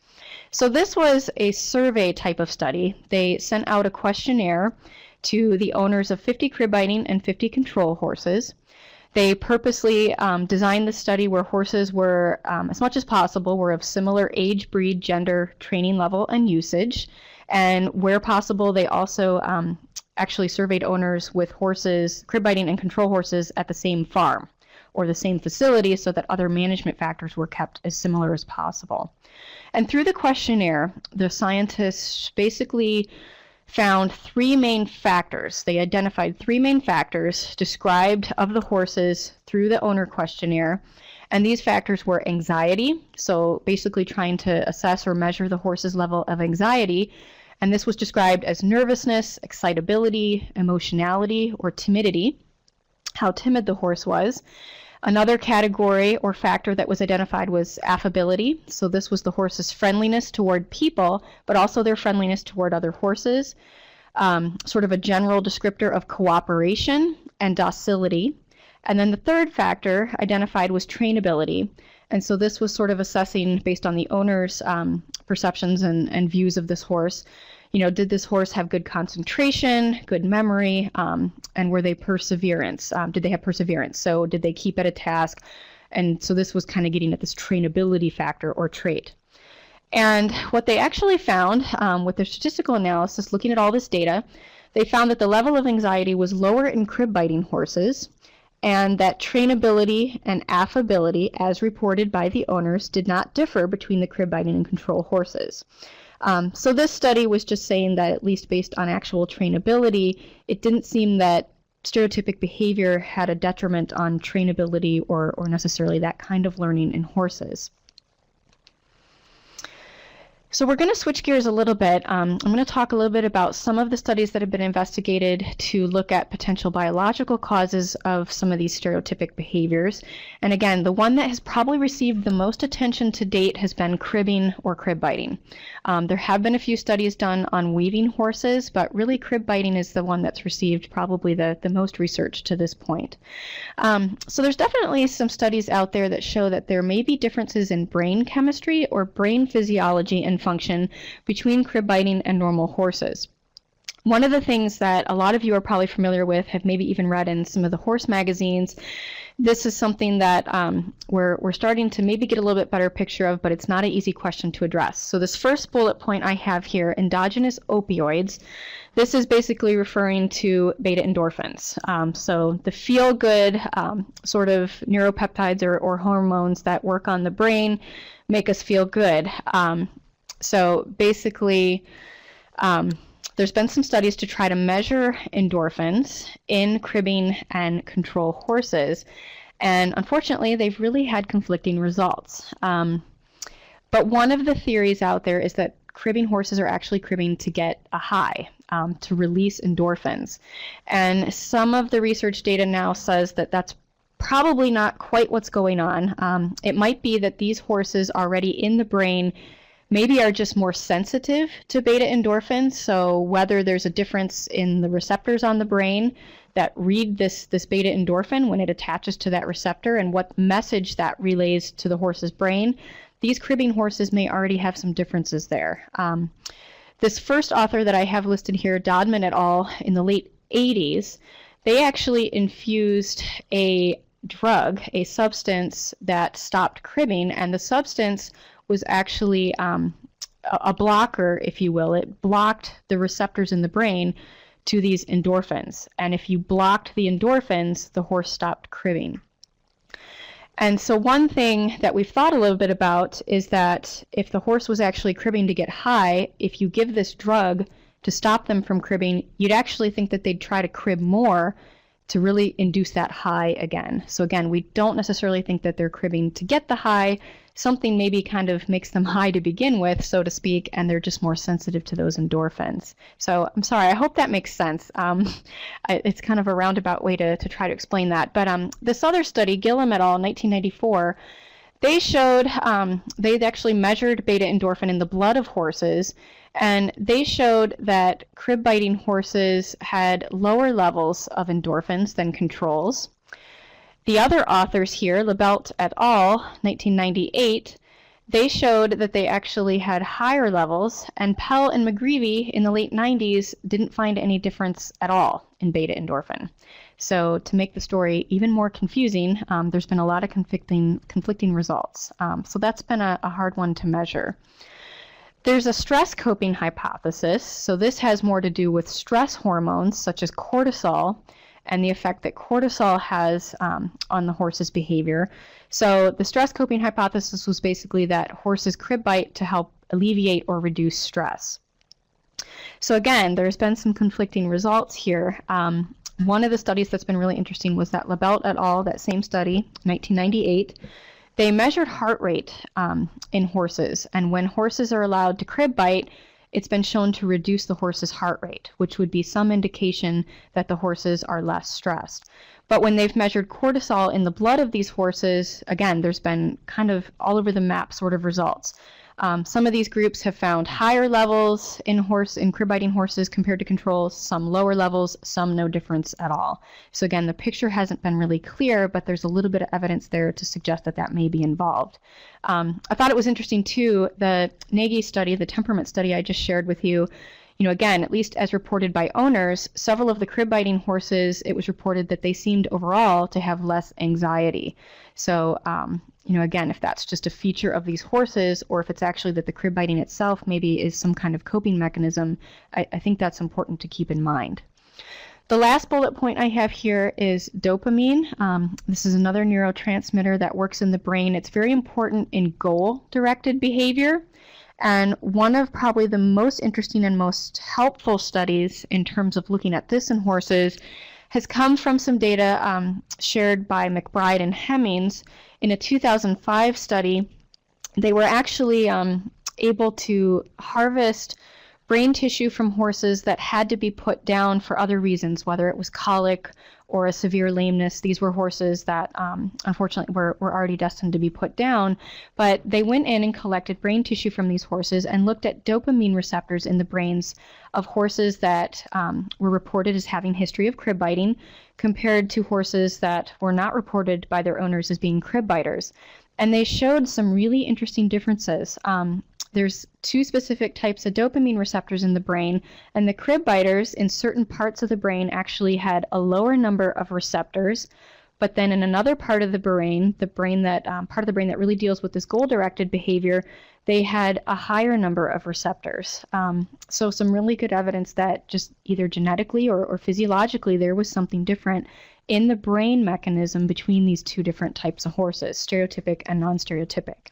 So this was a survey type of study. They sent out a questionnaire to the owners of 50 crib biting and 50 control horses. They purposely designed the study where horses were, as much as possible, were of similar age, breed, gender, training level, and usage. And where possible, they also actually surveyed owners with horses, crib biting and control horses at the same farm or the same facility so that other management factors were kept as similar as possible. And through the questionnaire, the scientists basically found 3 main factors. They identified 3 main factors described of the horses through the owner questionnaire. And these factors were anxiety, so basically trying to assess or measure the horse's level of anxiety. And this was described as nervousness, excitability, emotionality, or timidity, how timid the horse was. Another category or factor that was identified was affability. So this was the horse's friendliness toward people, but also their friendliness toward other horses. Sort of a general descriptor of cooperation and docility. And then the third factor identified was trainability. And so this was sort of assessing based on the owner's perceptions and views of this horse. Did this horse have good concentration, good memory, and were they perseverance? Did they have perseverance? So did they keep at a task? And so this was kind of getting at this trainability factor or trait. And what they actually found with their statistical analysis, looking at all this data, they found that the level of anxiety was lower in crib biting horses and that trainability and affability, as reported by the owners, did not differ between the crib biting and control horses. So this study was just saying that, at least based on actual trainability, it didn't seem that stereotypic behavior had a detriment on trainability or necessarily that kind of learning in horses. So we're going to switch gears a little bit. I'm going to talk a little bit about some of the studies that have been investigated to look at potential biological causes of some of these stereotypic behaviors. And again, the one that has probably received the most attention to date has been cribbing or crib biting. There have been a few studies done on weaving horses, but really crib biting is the one that's received probably the most research to this point. So there's definitely some studies out there that show that there may be differences in brain chemistry or brain physiology and function between crib biting and normal horses. One of the things that a lot of you are probably familiar with, have maybe even read in some of the horse magazines, this is something that we're starting to maybe get a little bit better picture of, but it's not an easy question to address. So this first bullet point I have here, endogenous opioids, this is basically referring to beta endorphins. So the feel-good sort of neuropeptides or hormones that work on the brain make us feel good. So basically, there's been some studies to try to measure endorphins in cribbing and control horses, and unfortunately, they've really had conflicting results. But one of the theories out there is that cribbing horses are actually cribbing to get a high, to release endorphins. And some of the research data now says that that's probably not quite what's going on. It might be that these horses already in the brain maybe are just more sensitive to beta endorphins, so whether there's a difference in the receptors on the brain that read this beta endorphin when it attaches to that receptor and what message that relays to the horse's brain, these cribbing horses may already have some differences there. This first author that I have listed here, Dodman et al., in the late 80s, they actually infused a drug, a substance that stopped cribbing, and the substance was actually a blocker, if you will. It blocked the receptors in the brain to these endorphins. And if you blocked the endorphins, the horse stopped cribbing. And so one thing that we've thought a little bit about is that if the horse was actually cribbing to get high, if you give this drug to stop them from cribbing, you'd actually think that they'd try to crib more to really induce that high again. So again, we don't necessarily think that they're cribbing to get the high. Something maybe kind of makes them high to begin with, so to speak, and they're just more sensitive to those endorphins. So I'm sorry, I hope that makes sense. It's kind of a roundabout way to try to explain that. But this other study, Gillum et al., 1994, they showed, they actually measured beta endorphin in the blood of horses, and they showed that crib biting horses had lower levels of endorphins than controls. The other authors here, Lebelt et al., 1998, they showed that they actually had higher levels, and Pell and McGreevy in the late 90s didn't find any difference at all in beta endorphin. So to make the story even more confusing, there's been a lot of conflicting results. So that's been a hard one to measure. There's a stress coping hypothesis. So this has more to do with stress hormones such as cortisol and the effect that cortisol has on the horse's behavior. So the stress coping hypothesis was basically that horses crib bite to help alleviate or reduce stress. So again, there's been some conflicting results here. One of the studies that's been really interesting was that Lebelt et al., that same study, 1998, they measured heart rate in horses, and when horses are allowed to crib bite, it's been shown to reduce the horse's heart rate, which would be some indication that the horses are less stressed. But when they've measured cortisol in the blood of these horses, again, there's been kind of all over the map sort of results. Some of these groups have found higher levels in crib biting horses compared to controls, some lower levels, some no difference at all. So again, the picture hasn't been really clear, but there's a little bit of evidence there to suggest that that may be involved. I thought it was interesting too, the Nagy study, the temperament study I just shared with you, again, at least as reported by owners, several of the crib biting horses, it was reported that they seemed overall to have less anxiety. So, again, if that's just a feature of these horses, or if it's actually that the crib biting itself maybe is some kind of coping mechanism, I think that's important to keep in mind. The last bullet point I have here is dopamine. This is another neurotransmitter that works in the brain. It's very important in goal-directed behavior. And one of probably the most interesting and most helpful studies in terms of looking at this in horses has come from some data shared by McBride and Hemmings in a 2005 study. They were actually able to harvest brain tissue from horses that had to be put down for other reasons, whether it was colic or a severe lameness. These were horses that unfortunately were already destined to be put down, but they went in and collected brain tissue from these horses and looked at dopamine receptors in the brains of horses that were reported as having history of crib biting compared to horses that were not reported by their owners as being crib biters. And they showed some really interesting differences. There's two specific types of dopamine receptors in the brain, and the crib biters in certain parts of the brain actually had a lower number of receptors, but then in another part of the brain, part of the brain that really deals with this goal-directed behavior, they had a higher number of receptors. So some really good evidence that just either genetically or physiologically there was something different in the brain mechanism between these two different types of horses, stereotypic and non-stereotypic.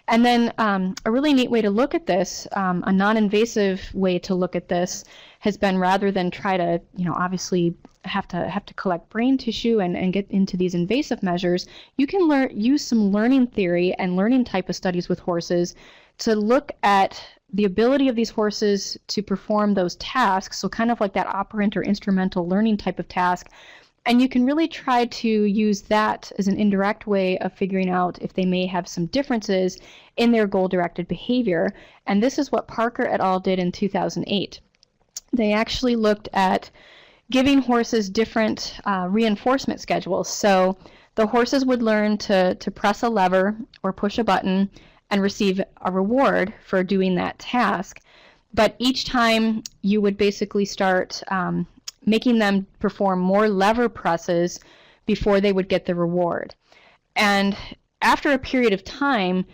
And then a really neat way to look at this, a non-invasive way to look at this, has been rather than try to, obviously have to collect brain tissue and get into these invasive measures, you can use some learning theory and learning type of studies with horses to look at the ability of these horses to perform those tasks, so kind of like that operant or instrumental learning type of task. And you can really try to use that as an indirect way of figuring out if they may have some differences in their goal-directed behavior. And this is what Parker et al. Did in 2008. They actually looked at giving horses different reinforcement schedules. So the horses would learn to press a lever or push a button and receive a reward for doing that task. But each time you would basically start making them perform more lever presses before they would get the reward. And after a period of time,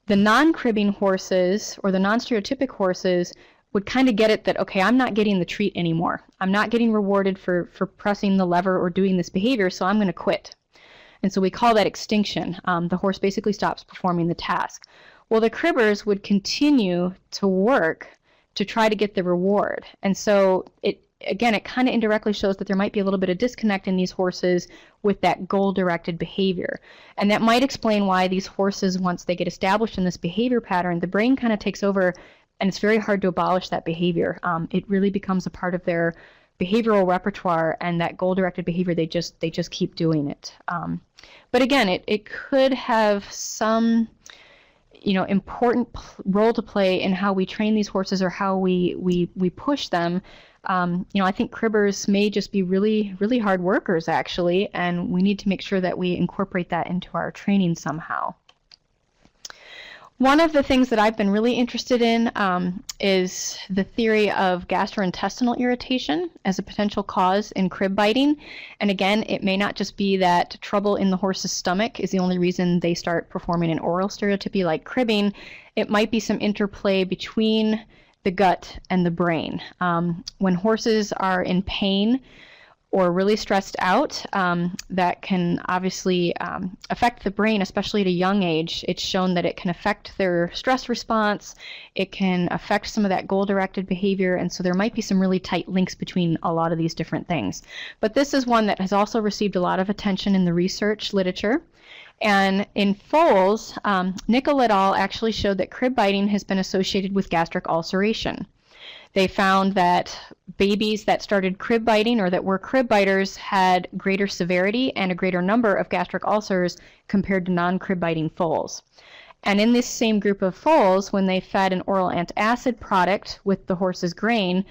the non-cribbing horses or the non-stereotypic horses would kind of get it that, okay, I'm not getting the treat anymore. I'm not getting rewarded for pressing the lever or doing this behavior, so I'm going to quit. And so we call that extinction. The horse basically stops performing the task. Well, the cribbers would continue to work to try to get the reward. And so it kind of indirectly shows that there might be a little bit of disconnect in these horses with that goal-directed behavior. And that might explain why these horses, once they get established in this behavior pattern, the brain kind of takes over, and it's very hard to abolish that behavior. It really becomes a part of their behavioral repertoire, and that goal-directed behavior, they just keep doing it. But again, it could have some important role to play in how we train these horses or how we push them. I think cribbers may just be really, really hard workers, actually, and we need to make sure that we incorporate that into our training somehow. One of the things that I've been really interested in is the theory of gastrointestinal irritation as a potential cause in crib biting. And again, it may not just be that trouble in the horse's stomach is the only reason they start performing an oral stereotypy like cribbing. It might be some interplay between the gut and the brain. When horses are in pain or really stressed out, that can obviously affect the brain, especially at a young age. It's shown that it can affect their stress response. It can affect some of that goal-directed behavior, and so there might be some really tight links between a lot of these different things. But this is one that has also received a lot of attention in the research literature. And in foals, Nickel et al. Actually showed that crib biting has been associated with gastric ulceration. They found that babies that started crib biting or that were crib biters had greater severity and a greater number of gastric ulcers compared to non-crib biting foals. And in this same group of foals, when they fed an oral antacid product with the horse's grain,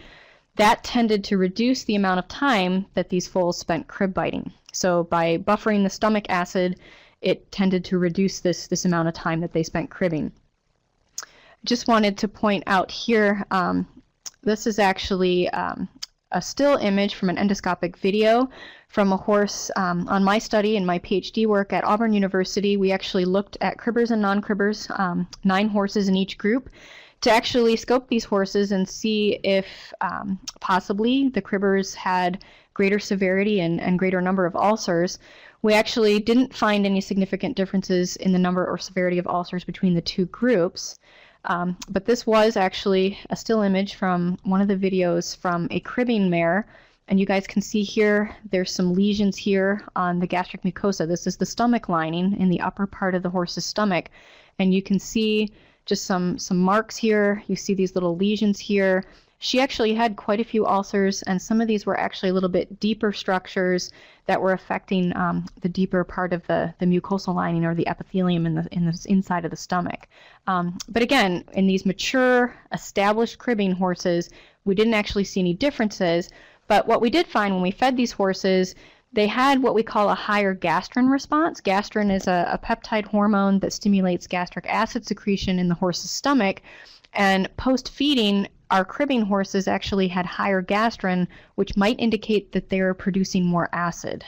that tended to reduce the amount of time that these foals spent crib biting. So by buffering the stomach acid, it tended to reduce this amount of time that they spent cribbing. Just wanted to point out here, this is actually a still image from an endoscopic video from a horse on my study and my PhD work at Auburn University. We actually looked at cribbers and non-cribbers, 9 horses in each group, to actually scope these horses and see if possibly the cribbers had greater severity and greater number of ulcers. We actually didn't find any significant differences in the number or severity of ulcers between the two groups. But this was actually a still image from one of the videos from a cribbing mare. And you guys can see here, there's some lesions here on the gastric mucosa. This is the stomach lining in the upper part of the horse's stomach. And you can see just some marks here. You see these little lesions here. She actually had quite a few ulcers, and some of these were actually a little bit deeper structures that were affecting the deeper part of the mucosal lining or the epithelium in the inside of the stomach. But again, in these mature, established cribbing horses, we didn't actually see any differences. But what we did find when we fed these horses, they had what we call a higher gastrin response. Gastrin is a peptide hormone that stimulates gastric acid secretion in the horse's stomach. And post-feeding, our cribbing horses actually had higher gastrin, which might indicate that they are producing more acid,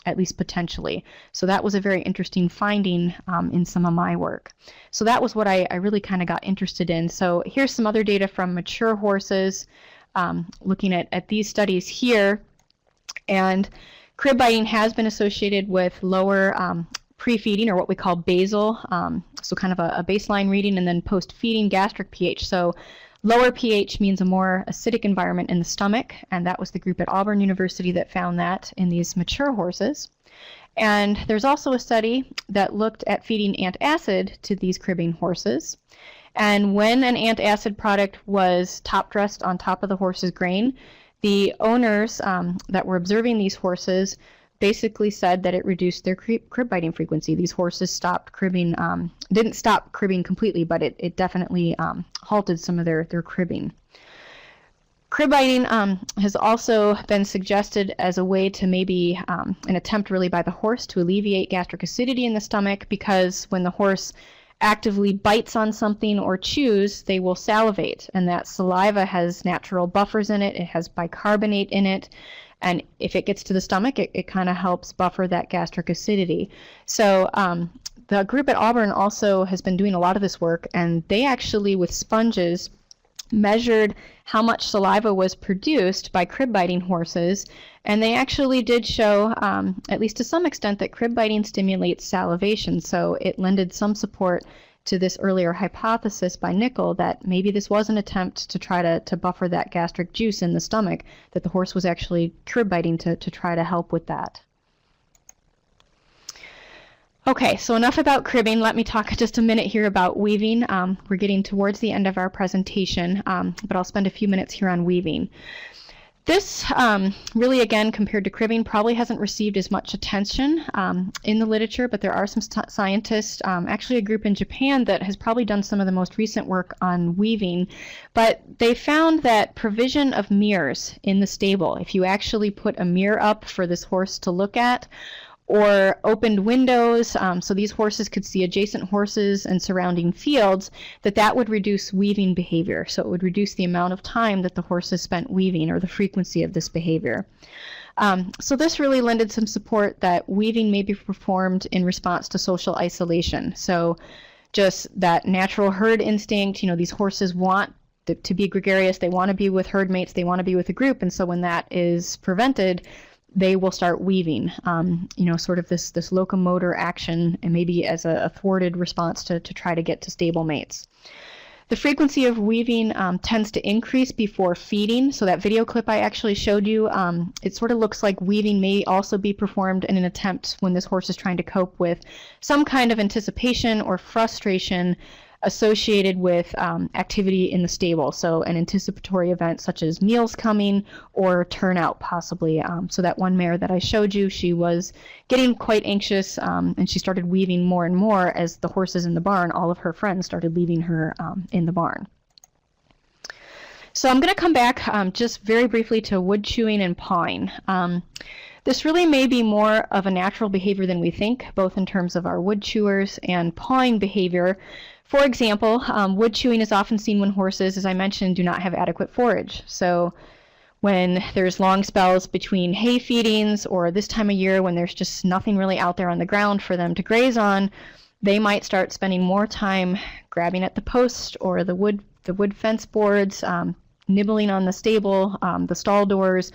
at least potentially. So that was a very interesting finding in some of my work. So that was what I really kind of got interested in. So here's some other data from mature horses, looking at these studies here. And crib biting has been associated with lower pre-feeding, or what we call basal, so kind of a baseline reading, and then post-feeding gastric pH. So lower pH means a more acidic environment in the stomach, and that was the group at Auburn University that found that in these mature horses. And there's also a study that looked at feeding antacid to these cribbing horses. And when an antacid product was top-dressed on top of the horse's grain, the owners that were observing these horses basically said that it reduced their crib biting frequency. These horses stopped cribbing, didn't stop cribbing completely, but it definitely halted some of their cribbing. Crib biting has also been suggested as a way to maybe an attempt really by the horse to alleviate gastric acidity in the stomach, because when the horse actively bites on something or chews, they will salivate, and that saliva has natural buffers in it. It has bicarbonate in it, and if it gets to the stomach, it kind of helps buffer that gastric acidity. So the group at Auburn also has been doing a lot of this work, and they actually, with sponges, measured how much saliva was produced by crib biting horses, and they actually did show, at least to some extent, that crib biting stimulates salivation. So it lended some support to this earlier hypothesis by Nickel that maybe this was an attempt to try to buffer that gastric juice in the stomach, that the horse was actually crib biting to try to help with that. Okay, so enough about cribbing. Let me talk just a minute here about weaving. We're getting towards the end of our presentation, but I'll spend a few minutes here on weaving. This really, again, compared to cribbing, probably hasn't received as much attention in the literature, but there are some scientists, actually a group in Japan that has probably done some of the most recent work on weaving, but they found that provision of mirrors in the stable, if you actually put a mirror up for this horse to look at, or opened windows so these horses could see adjacent horses and surrounding fields, that would reduce weaving behavior. So it would reduce the amount of time that the horses spent weaving, or the frequency of this behavior. So this really lended some support that weaving may be performed in response to social isolation. So just that natural herd instinct, these horses want to be gregarious, they want to be with herd mates, they want to be with a group, and so when that is prevented, they will start weaving, sort of this locomotor action, and maybe as a thwarted response to try to get to stable mates. The frequency of weaving tends to increase before feeding. So that video clip I actually showed you, it sort of looks like weaving may also be performed in an attempt when this horse is trying to cope with some kind of anticipation or frustration associated with activity in the stable. So an anticipatory event such as meals coming or turnout possibly. So that one mare that I showed you, she was getting quite anxious and she started weaving more and more as the horses in the barn, all of her friends started leaving her in the barn. So I'm going to come back just very briefly to wood chewing and pawing. This really may be more of a natural behavior than we think, both in terms of our wood chewers and pawing behavior. For example, wood chewing is often seen when horses, as I mentioned, do not have adequate forage. So when there's long spells between hay feedings, or this time of year when there's just nothing really out there on the ground for them to graze on, they might start spending more time grabbing at the post or the wood fence boards, nibbling on the stable, the stall doors,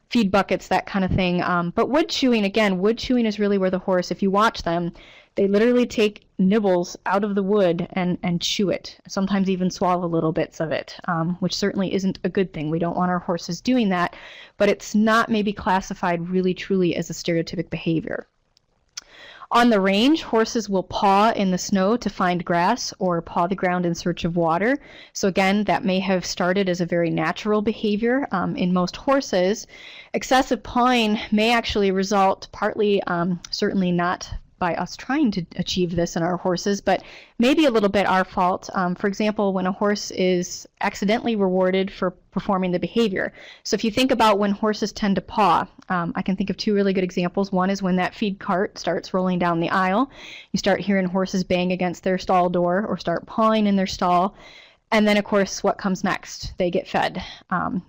feed buckets, that kind of thing. But wood chewing, again, wood chewing is really where the horse, if you watch them, they literally take nibbles out of the wood and chew it, sometimes even swallow little bits of it, which certainly isn't a good thing. We don't want our horses doing that, but it's not maybe classified really truly as a stereotypic behavior. On the range, horses will paw in the snow to find grass or paw the ground in search of water. So again, that may have started as a very natural behavior in most horses. Excessive pawing may actually result partly, certainly not by us trying to achieve this in our horses, but maybe a little bit our fault. For example, when a horse is accidentally rewarded for performing the behavior. So if you think about when horses tend to paw, I can think of two really good examples. One is when that feed cart starts rolling down the aisle. You start hearing horses bang against their stall door or start pawing in their stall. And then, of course, what comes next? They get fed.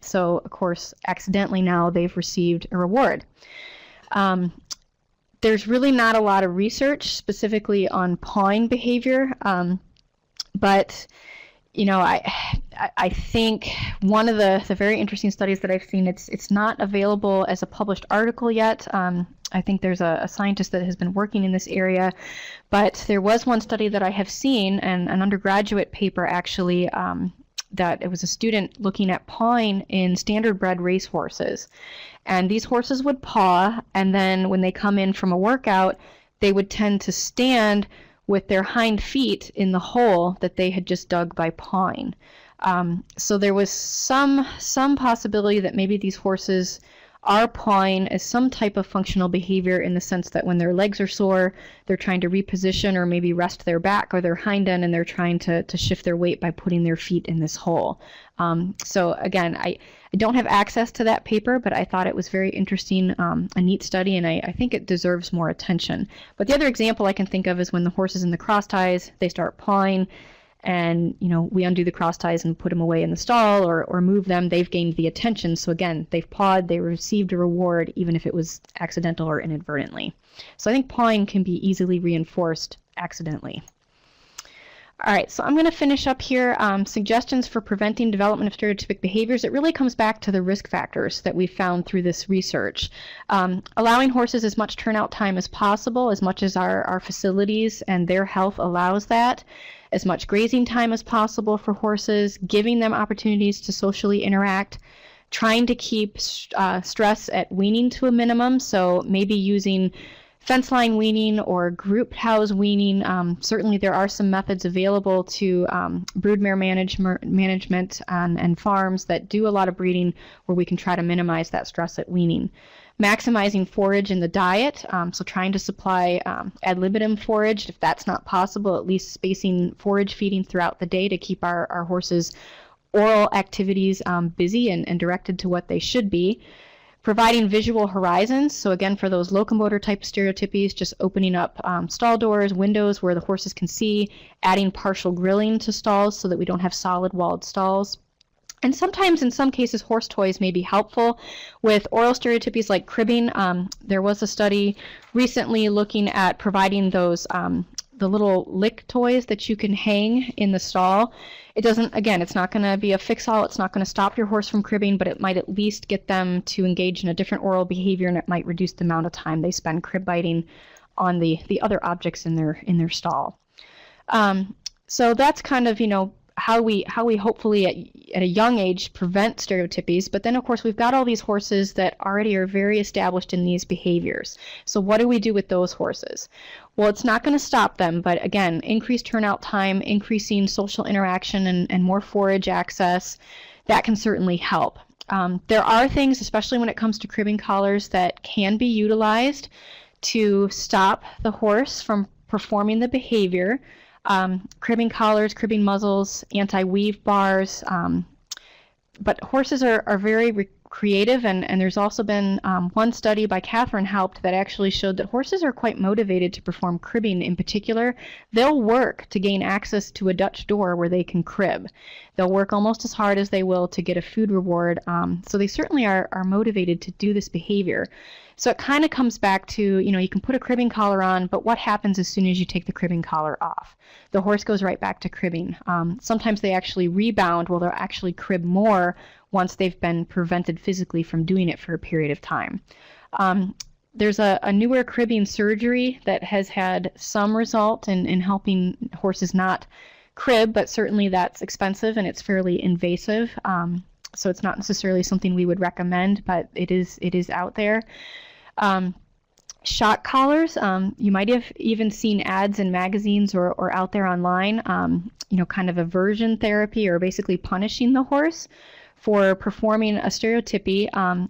So, of course, accidentally now they've received a reward. There's really not a lot of research specifically on pawing behavior, but you know, I think one of the very interesting studies that I've seen, it's not available as a published article yet. I think there's a scientist that has been working in this area, but there was one study that I have seen, and an undergraduate paper actually, that it was a student looking at pawing in standard-bred racehorses. And these horses would paw, and then when they come in from a workout, they would tend to stand with their hind feet in the hole that they had just dug by pawing. So there was some possibility that maybe these horses are pawing as some type of functional behavior, in the sense that when their legs are sore, they're trying to reposition or maybe rest their back or their hind end, and they're trying to shift their weight by putting their feet in this hole. So again, I don't have access to that paper, but I thought it was very interesting, a neat study, and I think it deserves more attention. But the other example I can think of is when the horse is in the cross ties, they start pawing, and you know, we undo the cross ties and put them away in the stall or move them. They've gained the attention. So again, they've pawed, they received a reward, even if it was accidental or inadvertently. So I think pawing can be easily reinforced accidentally. All right, so I'm going to finish up here. Suggestions for preventing development of stereotypic behaviors. It really comes back to the risk factors that we found through this research. Allowing horses as much turnout time as possible, as much as our facilities and their health allows that. As much grazing time as possible for horses, giving them opportunities to socially interact, trying to keep stress at weaning to a minimum, so maybe using fence line weaning or group house weaning. Certainly there are some methods available to broodmare management and farms that do a lot of breeding where we can try to minimize that stress at weaning. Maximizing forage in the diet, so trying to supply ad libitum forage. If that's not possible, at least spacing forage feeding throughout the day to keep our horses' oral activities busy and directed to what they should be. Providing visual horizons, so again, for those locomotor type stereotypies, just opening up stall doors, windows where the horses can see, adding partial grilling to stalls so that we don't have solid walled stalls. And sometimes, in some cases, horse toys may be helpful. With oral stereotypies like cribbing, there was a study recently looking at providing those the little lick toys that you can hang in the stall. It doesn't, again, it's not going to be a fix-all. It's not going to stop your horse from cribbing, but it might at least get them to engage in a different oral behavior, and it might reduce the amount of time they spend crib biting on the other objects in their stall. So that's kind of, you know, how we hopefully at a young age prevent stereotypies. But then of course we've got all these horses that already are very established in these behaviors. So what do we do with those horses? Well, it's not going to stop them, but again, increased turnout time, increasing social interaction and more forage access, that can certainly help. There are things, especially when it comes to cribbing collars, that can be utilized to stop the horse from performing the behavior. Cribbing collars, cribbing muzzles, anti-weave bars, but horses are very creative, and there's also been one study by Catherine Haupt that actually showed that horses are quite motivated to perform cribbing in particular. They'll work to gain access to a Dutch door where they can crib. They'll work almost as hard as they will to get a food reward, so they certainly are motivated to do this behavior. So it kind of comes back to, you know, you can put a cribbing collar on, but what happens as soon as you take the cribbing collar off? The horse goes right back to cribbing. Sometimes they actually rebound, well, they'll actually crib more once they've been prevented physically from doing it for a period of time. There's a newer cribbing surgery that has had some result in helping horses not crib, but certainly that's expensive and it's fairly invasive. So it's not necessarily something we would recommend, but it is out there. Shock collars, you might have even seen ads in magazines or out there online, kind of aversion therapy or basically punishing the horse for performing a stereotypy.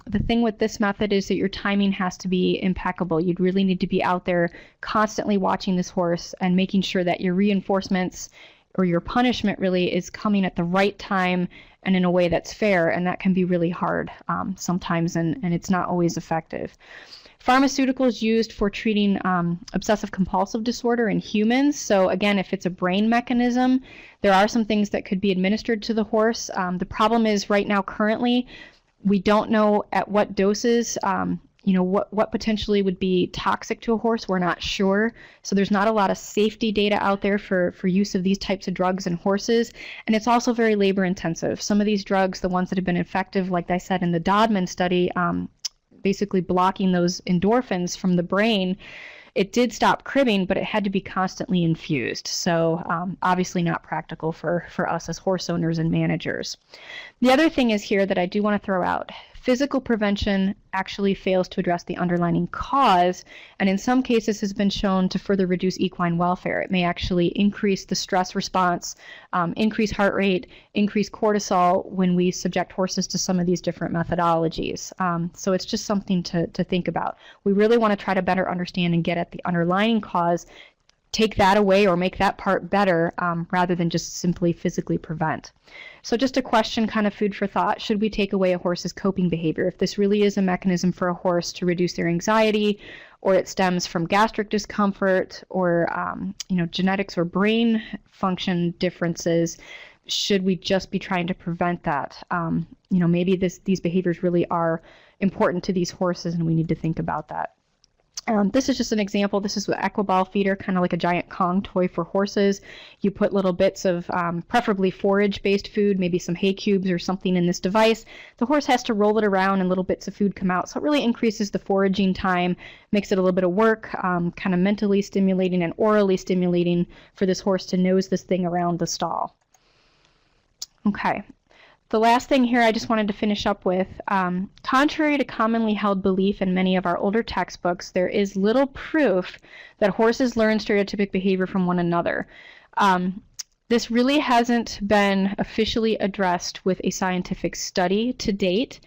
The thing with this method is that your timing has to be impeccable. You'd really need to be out there constantly watching this horse and making sure that your reinforcements or your punishment really is coming at the right time and in a way that's fair, and that can be really hard sometimes, and it's not always effective. Pharmaceuticals used for treating obsessive compulsive disorder in humans. So again, if it's a brain mechanism, there are some things that could be administered to the horse. The problem is right now, currently, we don't know at what doses, what potentially would be toxic to a horse. We're not sure. So there's not a lot of safety data out there for use of these types of drugs in horses. And it's also very labor intensive. Some of these drugs, the ones that have been effective, like I said in the Dodman study, basically blocking those endorphins from the brain, it did stop cribbing, but it had to be constantly infused. So obviously not practical for us as horse owners and managers. The other thing is here that I do want to throw out. Physical prevention actually fails to address the underlying cause, and in some cases has been shown to further reduce equine welfare. It may actually increase the stress response, increase heart rate, increase cortisol when we subject horses to some of these different methodologies. So it's just something to think about. We really want to try to better understand and get at the underlying cause, take that away or make that part better rather than just simply physically prevent. So just a question, kind of food for thought. Should we take away a horse's coping behavior? If this really is a mechanism for a horse to reduce their anxiety, or it stems from gastric discomfort or genetics or brain function differences, should we just be trying to prevent that? Maybe these behaviors really are important to these horses and we need to think about that. This is just an example. This is an Equiball feeder, kind of like a giant Kong toy for horses. You put little bits of preferably forage-based food, maybe some hay cubes or something in this device. The horse has to roll it around and little bits of food come out. So it really increases the foraging time, makes it a little bit of work, kind of mentally stimulating and orally stimulating for this horse to nose this thing around the stall. Okay. The last thing here I just wanted to finish up with, contrary to commonly held belief in many of our older textbooks, there is little proof that horses learn stereotypic behavior from one another. This really hasn't been officially addressed with a scientific study to date,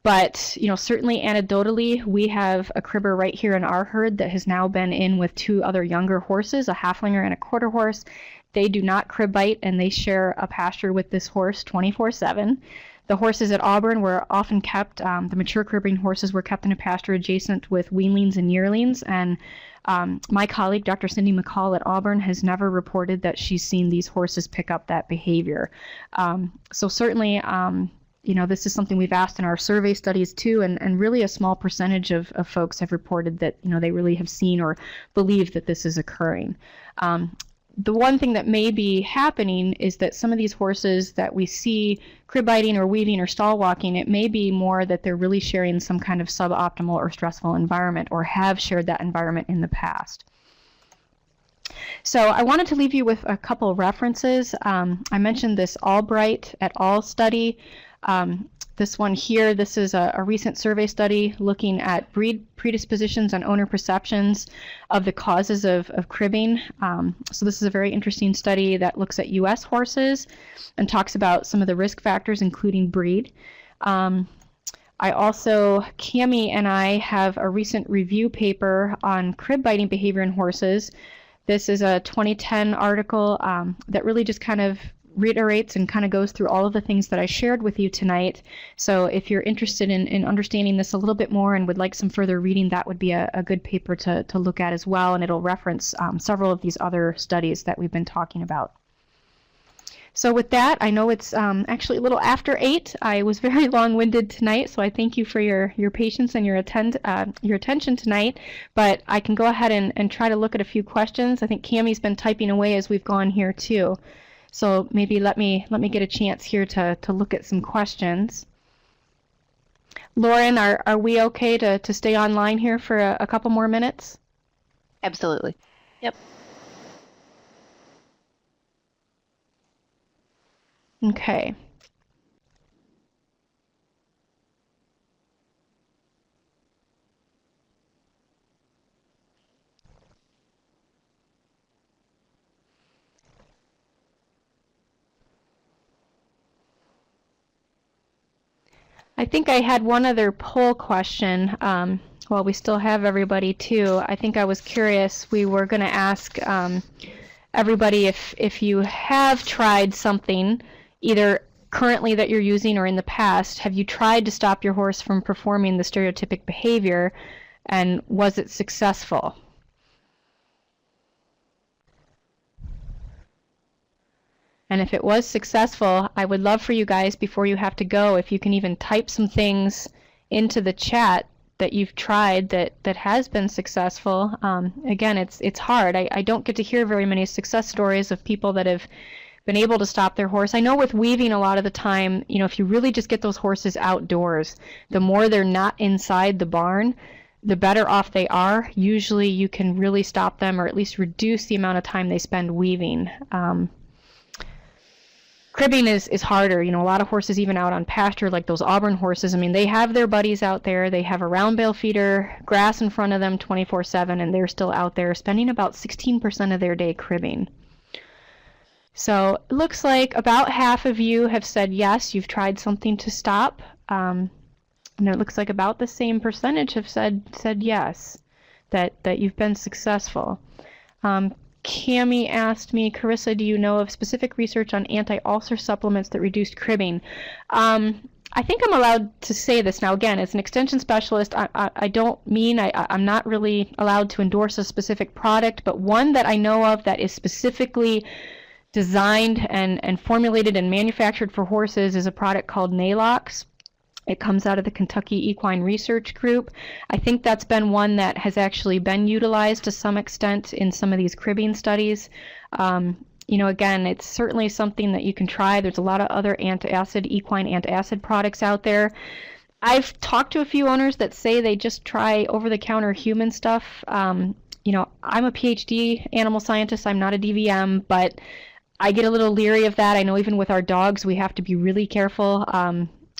but certainly anecdotally, we have a cribber right here in our herd that has now been in with two other younger horses, a halflinger and a quarter horse. They do not crib bite, and they share a pasture with this horse 24/7. The horses at Auburn were often kept, the mature cribbing horses were kept in a pasture adjacent with weanlings and yearlings, and my colleague, Dr. Cindy McCall at Auburn, has never reported that she's seen these horses pick up that behavior. So certainly, this is something we've asked in our survey studies too, and really a small percentage of folks have reported that they really have seen or believe that this is occurring. The one thing that may be happening is that some of these horses that we see crib biting or weaving or stall walking, it may be more that they're really sharing some kind of suboptimal or stressful environment or have shared that environment in the past. So I wanted to leave you with a couple references. I mentioned this Albright et al. Study. This one here, this is a recent survey study looking at breed predispositions and owner perceptions of the causes of cribbing. So this is a very interesting study that looks at U.S. horses and talks about some of the risk factors, including breed. Cami and I have a recent review paper on crib biting behavior in horses. This is a 2010 article that really just kind of reiterates and kind of goes through all of the things that I shared with you tonight. So if you're interested in understanding this a little bit more and would like some further reading, that would be a good paper to look at as well, and it'll reference several of these other studies that we've been talking about. So with that, I know it's actually a little after 8. I was very long-winded tonight, so I thank you for your patience and your attention tonight. But I can go ahead and try to look at a few questions. I think Cammie's been typing away as we've gone here too. So maybe let me get a chance here to look at some questions. Lauren, are we okay to stay online here for a couple more minutes? Absolutely. Yep. Okay. I think I had one other poll question. While we still have everybody too, I think I was curious. We were going to ask everybody if you have tried something, either currently that you're using or in the past, have you tried to stop your horse from performing the stereotypic behavior, and was it successful? And if it was successful, I would love for you guys, before you have to go, if you can even type some things into the chat that you've tried that has been successful. Again, it's hard. I don't get to hear very many success stories of people that have been able to stop their horse. I know with weaving, a lot of the time, if you really just get those horses outdoors, the more they're not inside the barn, the better off they are. Usually you can really stop them, or at least reduce the amount of time they spend weaving. Cribbing is harder. A lot of horses, even out on pasture, like those Auburn horses, they have their buddies out there. They have a round bale feeder, grass in front of them 24/7, and they're still out there spending about 16% of their day cribbing. So it looks like about half of you have said yes, you've tried something to stop. And it looks like about the same percentage have said yes, that you've been successful. Cami asked me, Carissa, do you know of specific research on anti-ulcer supplements that reduced cribbing? I think I'm allowed to say this now. Again, as an extension specialist, I don't mean, I'm not really allowed to endorse a specific product, but one that I know of that is specifically designed and formulated and manufactured for horses is a product called Nalox. It comes out of the Kentucky Equine Research Group. I think that's been one that has actually been utilized to some extent in some of these cribbing studies. Again, it's certainly something that you can try. There's a lot of other equine antacid products out there. I've talked to a few owners that say they just try over-the-counter human stuff. I'm a PhD animal scientist. I'm not a DVM, but I get a little leery of that. I know even with our dogs, we have to be really careful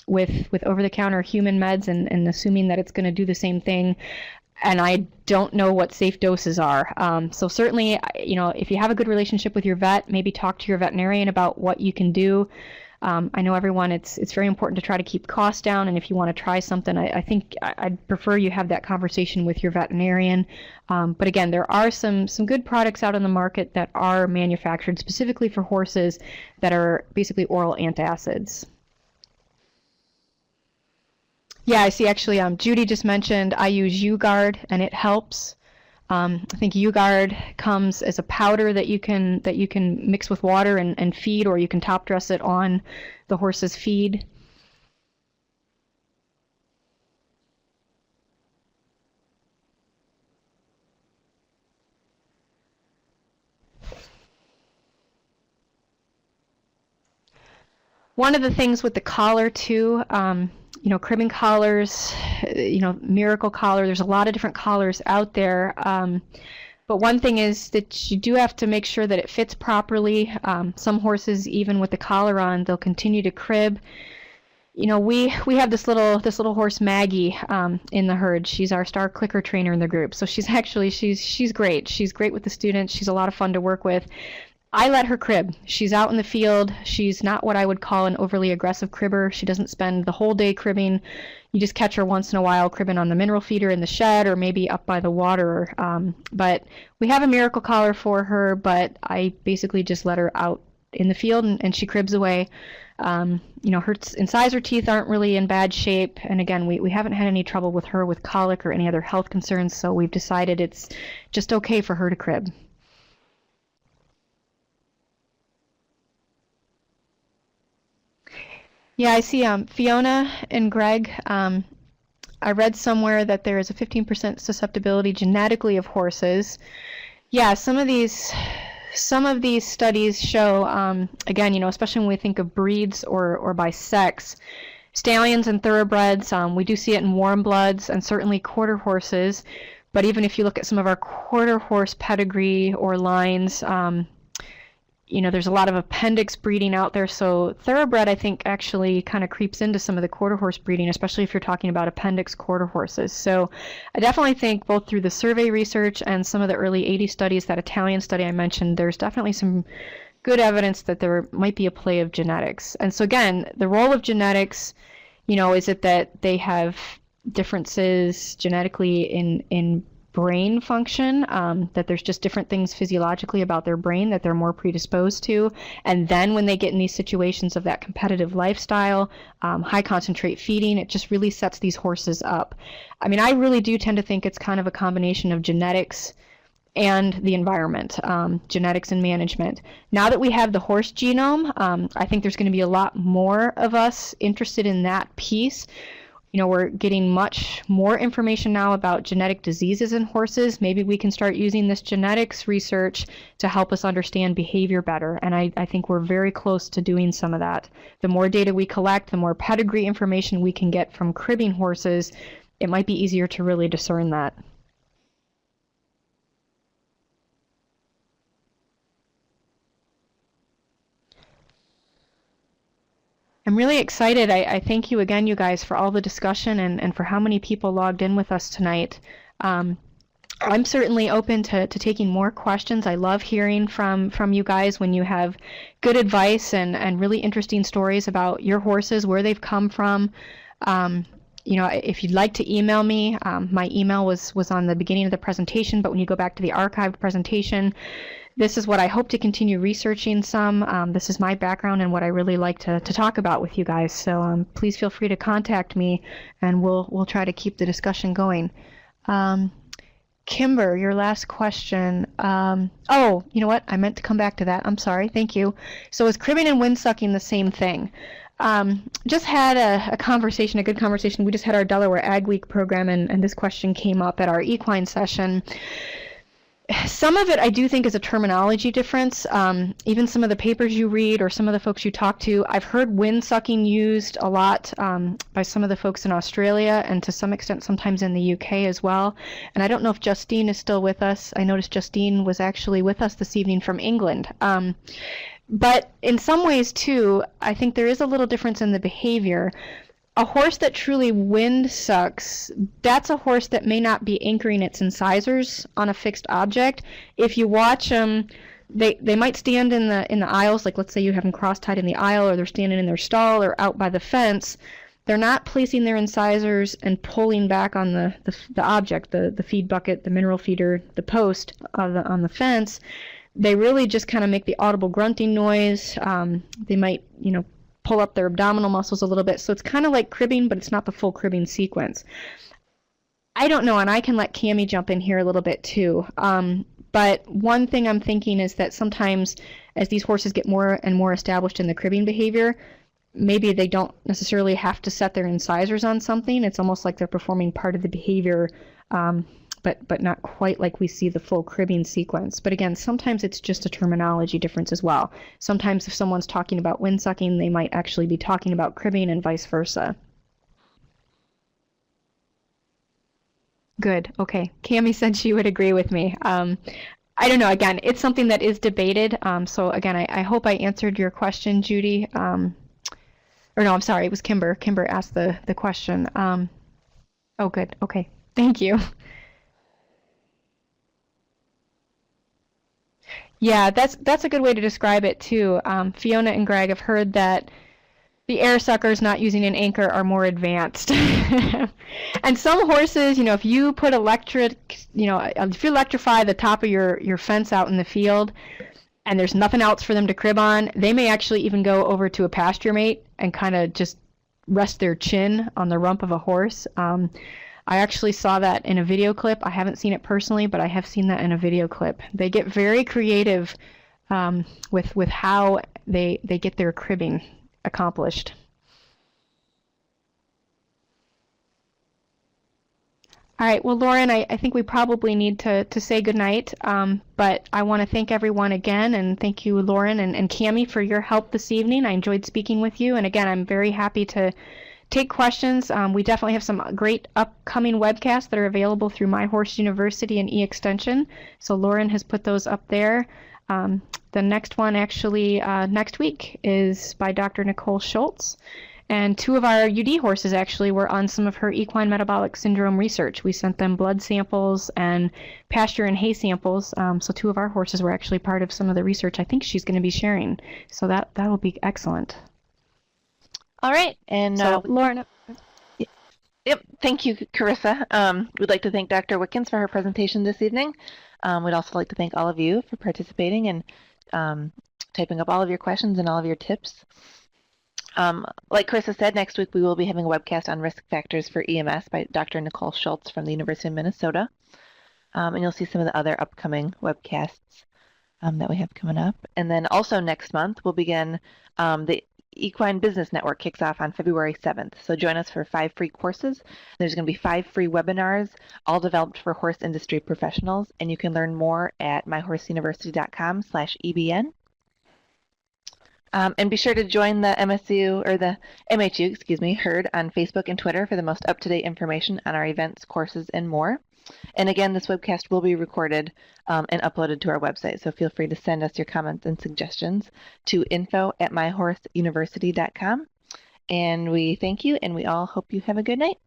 with over-the-counter human meds and assuming that it's going to do the same thing. And I don't know what safe doses are. So certainly, if you have a good relationship with your vet, maybe talk to your veterinarian about what you can do. I know everyone, it's very important to try to keep costs down, and if you want to try something, I think I'd prefer you have that conversation with your veterinarian. But again, there are some good products out on the market that are manufactured specifically for horses that are basically oral antacids. Yeah, I see. Actually, Judy just mentioned I use U-Guard, and it helps. I think U-Guard comes as a powder that you can mix with water and feed, or you can top dress it on the horse's feed. One of the things with the collar too, cribbing collars, miracle collar, there's a lot of different collars out there. But one thing is that you do have to make sure that it fits properly. Some horses, even with the collar on, they'll continue to crib. We have this little horse, Maggie, in the herd. She's our star clicker trainer in the group. So she's great. She's great with the students. She's a lot of fun to work with. I let her crib. She's out in the field. She's not what I would call an overly aggressive cribber. She doesn't spend the whole day cribbing. You just catch her once in a while cribbing on the mineral feeder in the shed or maybe up by the water. But we have a miracle collar for her, but I basically just let her out in the field and she cribs away. Her incisor teeth aren't really in bad shape. And again, we haven't had any trouble with her with colic or any other health concerns, so we've decided it's just okay for her to crib. Yeah, I see Fiona and Greg. I read somewhere that there is a 15% susceptibility genetically of horses. Yeah, some of these studies show, again, especially when we think of breeds or by sex, Stallions and thoroughbreds, we do see it in warm bloods and certainly quarter horses. But even if you look at some of our quarter horse pedigree or lines, there's a lot of appendix breeding out there. So thoroughbred, I think, actually kind of creeps into some of the quarter horse breeding, especially if you're talking about appendix quarter horses. So I definitely think both through the survey research and some of the early 80 studies, that Italian study I mentioned, there's definitely some good evidence that there might be a play of genetics. And so again, the role of genetics, is it that they have differences genetically in brain function, that there's just different things physiologically about their brain that they're more predisposed to, and then when they get in these situations of that competitive lifestyle, high concentrate feeding, it just really sets these horses up. I mean, I really do tend to think it's kind of a combination of genetics and the environment, genetics and management. Now that we have the horse genome, I think there's going to be a lot more of us interested in that piece. We're getting much more information now about genetic diseases in horses. Maybe we can start using this genetics research to help us understand behavior better. And I think we're very close to doing some of that. The more data we collect, the more pedigree information we can get from cribbing horses, it might be easier to really discern that. I'm really excited. I thank you again, you guys, for all the discussion and for how many people logged in with us tonight. I'm certainly open to taking more questions. I love hearing from you guys when you have good advice and really interesting stories about your horses, where they've come from. If you'd like to email me, my email was on the beginning of the presentation, but when you go back to the archived presentation, this is what I hope to continue researching some. This is my background and what I really like to talk about with you guys. So please feel free to contact me, and we'll try to keep the discussion going. Kimber, your last question. Oh, you know what? I meant to come back to that. I'm sorry. Thank you. So is cribbing and wind sucking the same thing? Just had a good conversation. We just had our Delaware Ag Week program, and this question came up at our equine session. Some of it I do think is a terminology difference. Even some of the papers you read or some of the folks you talk to, I've heard wind sucking used a lot by some of the folks in Australia and to some extent sometimes in the UK as well. And I don't know if Justine is still with us. I noticed Justine was actually with us this evening from England. But in some ways too, I think there is a little difference in the behavior. A horse that truly wind sucks, that's a horse that may not be anchoring its incisors on a fixed object. If you watch them, they might stand in the aisles, like let's say you have them cross-tied in the aisle, or they're standing in their stall or out by the fence. They're not placing their incisors and pulling back on the object, the feed bucket, the mineral feeder, the post on the fence. They really just kind of make the audible grunting noise. They might, pull up their abdominal muscles a little bit. So it's kind of like cribbing, but it's not the full cribbing sequence. I don't know, and I can let Cammie jump in here a little bit too. But one thing I'm thinking is that sometimes as these horses get more and more established in the cribbing behavior, maybe they don't necessarily have to set their incisors on something. It's almost like they're performing part of the behavior, but not quite like we see the full cribbing sequence. But again, sometimes it's just a terminology difference as well. Sometimes if someone's talking about wind sucking, they might actually be talking about cribbing and vice versa. Good. Okay. Cammie said she would agree with me. I don't know. Again, it's something that is debated. So again, I hope I answered your question, Judy. Or no, I'm sorry. It was Kimber. Kimber asked the question. Oh, good. Okay. Thank you. Yeah, that's a good way to describe it too. Fiona and Greg have heard that the air suckers not using an anchor are more advanced. And some horses, if you put if you electrify the top of your fence out in the field and there's nothing else for them to crib on, they may actually even go over to a pasture mate and kind of just rest their chin on the rump of a horse. I actually saw that in a video clip. I haven't seen it personally, but I have seen that in a video clip. They get very creative with how they get their cribbing accomplished. All right, well, Lauren, I think we probably need to say goodnight, but I want to thank everyone again, and thank you, Lauren and Cammie, for your help this evening. I enjoyed speaking with you, and again, I'm very happy to take questions. We definitely have some great upcoming webcasts that are available through My Horse University and E-Extension. So Lauren has put those up there. The next one actually next week is by Dr. Nicole Schultz. And 2 of our UD horses actually were on some of her equine metabolic syndrome research. We sent them blood samples and pasture and hay samples. So 2 of our horses were actually part of some of the research I think she's going to be sharing. So that will be excellent. All right. And so, Lauren. Yep. Thank you, Carissa. We'd like to thank Dr. Wickens for her presentation this evening. We'd also like to thank all of you for participating and typing up all of your questions and all of your tips. Like Carissa said, next week we will be having a webcast on risk factors for EMS by Dr. Nicole Schultz from the University of Minnesota. And you'll see some of the other upcoming webcasts that we have coming up. And then also next month we'll begin the Equine Business Network kicks off on February 7th. So join us for 5 free courses. There's going to be 5 free webinars, all developed for horse industry professionals. And you can learn more at myhorseuniversity.com/EBN. And be sure to join the MHU herd on Facebook and Twitter for the most up-to-date information on our events, courses, and more. And again, this webcast will be recorded and uploaded to our website, so feel free to send us your comments and suggestions to info@myhorseuniversity.com. And we thank you, and we all hope you have a good night.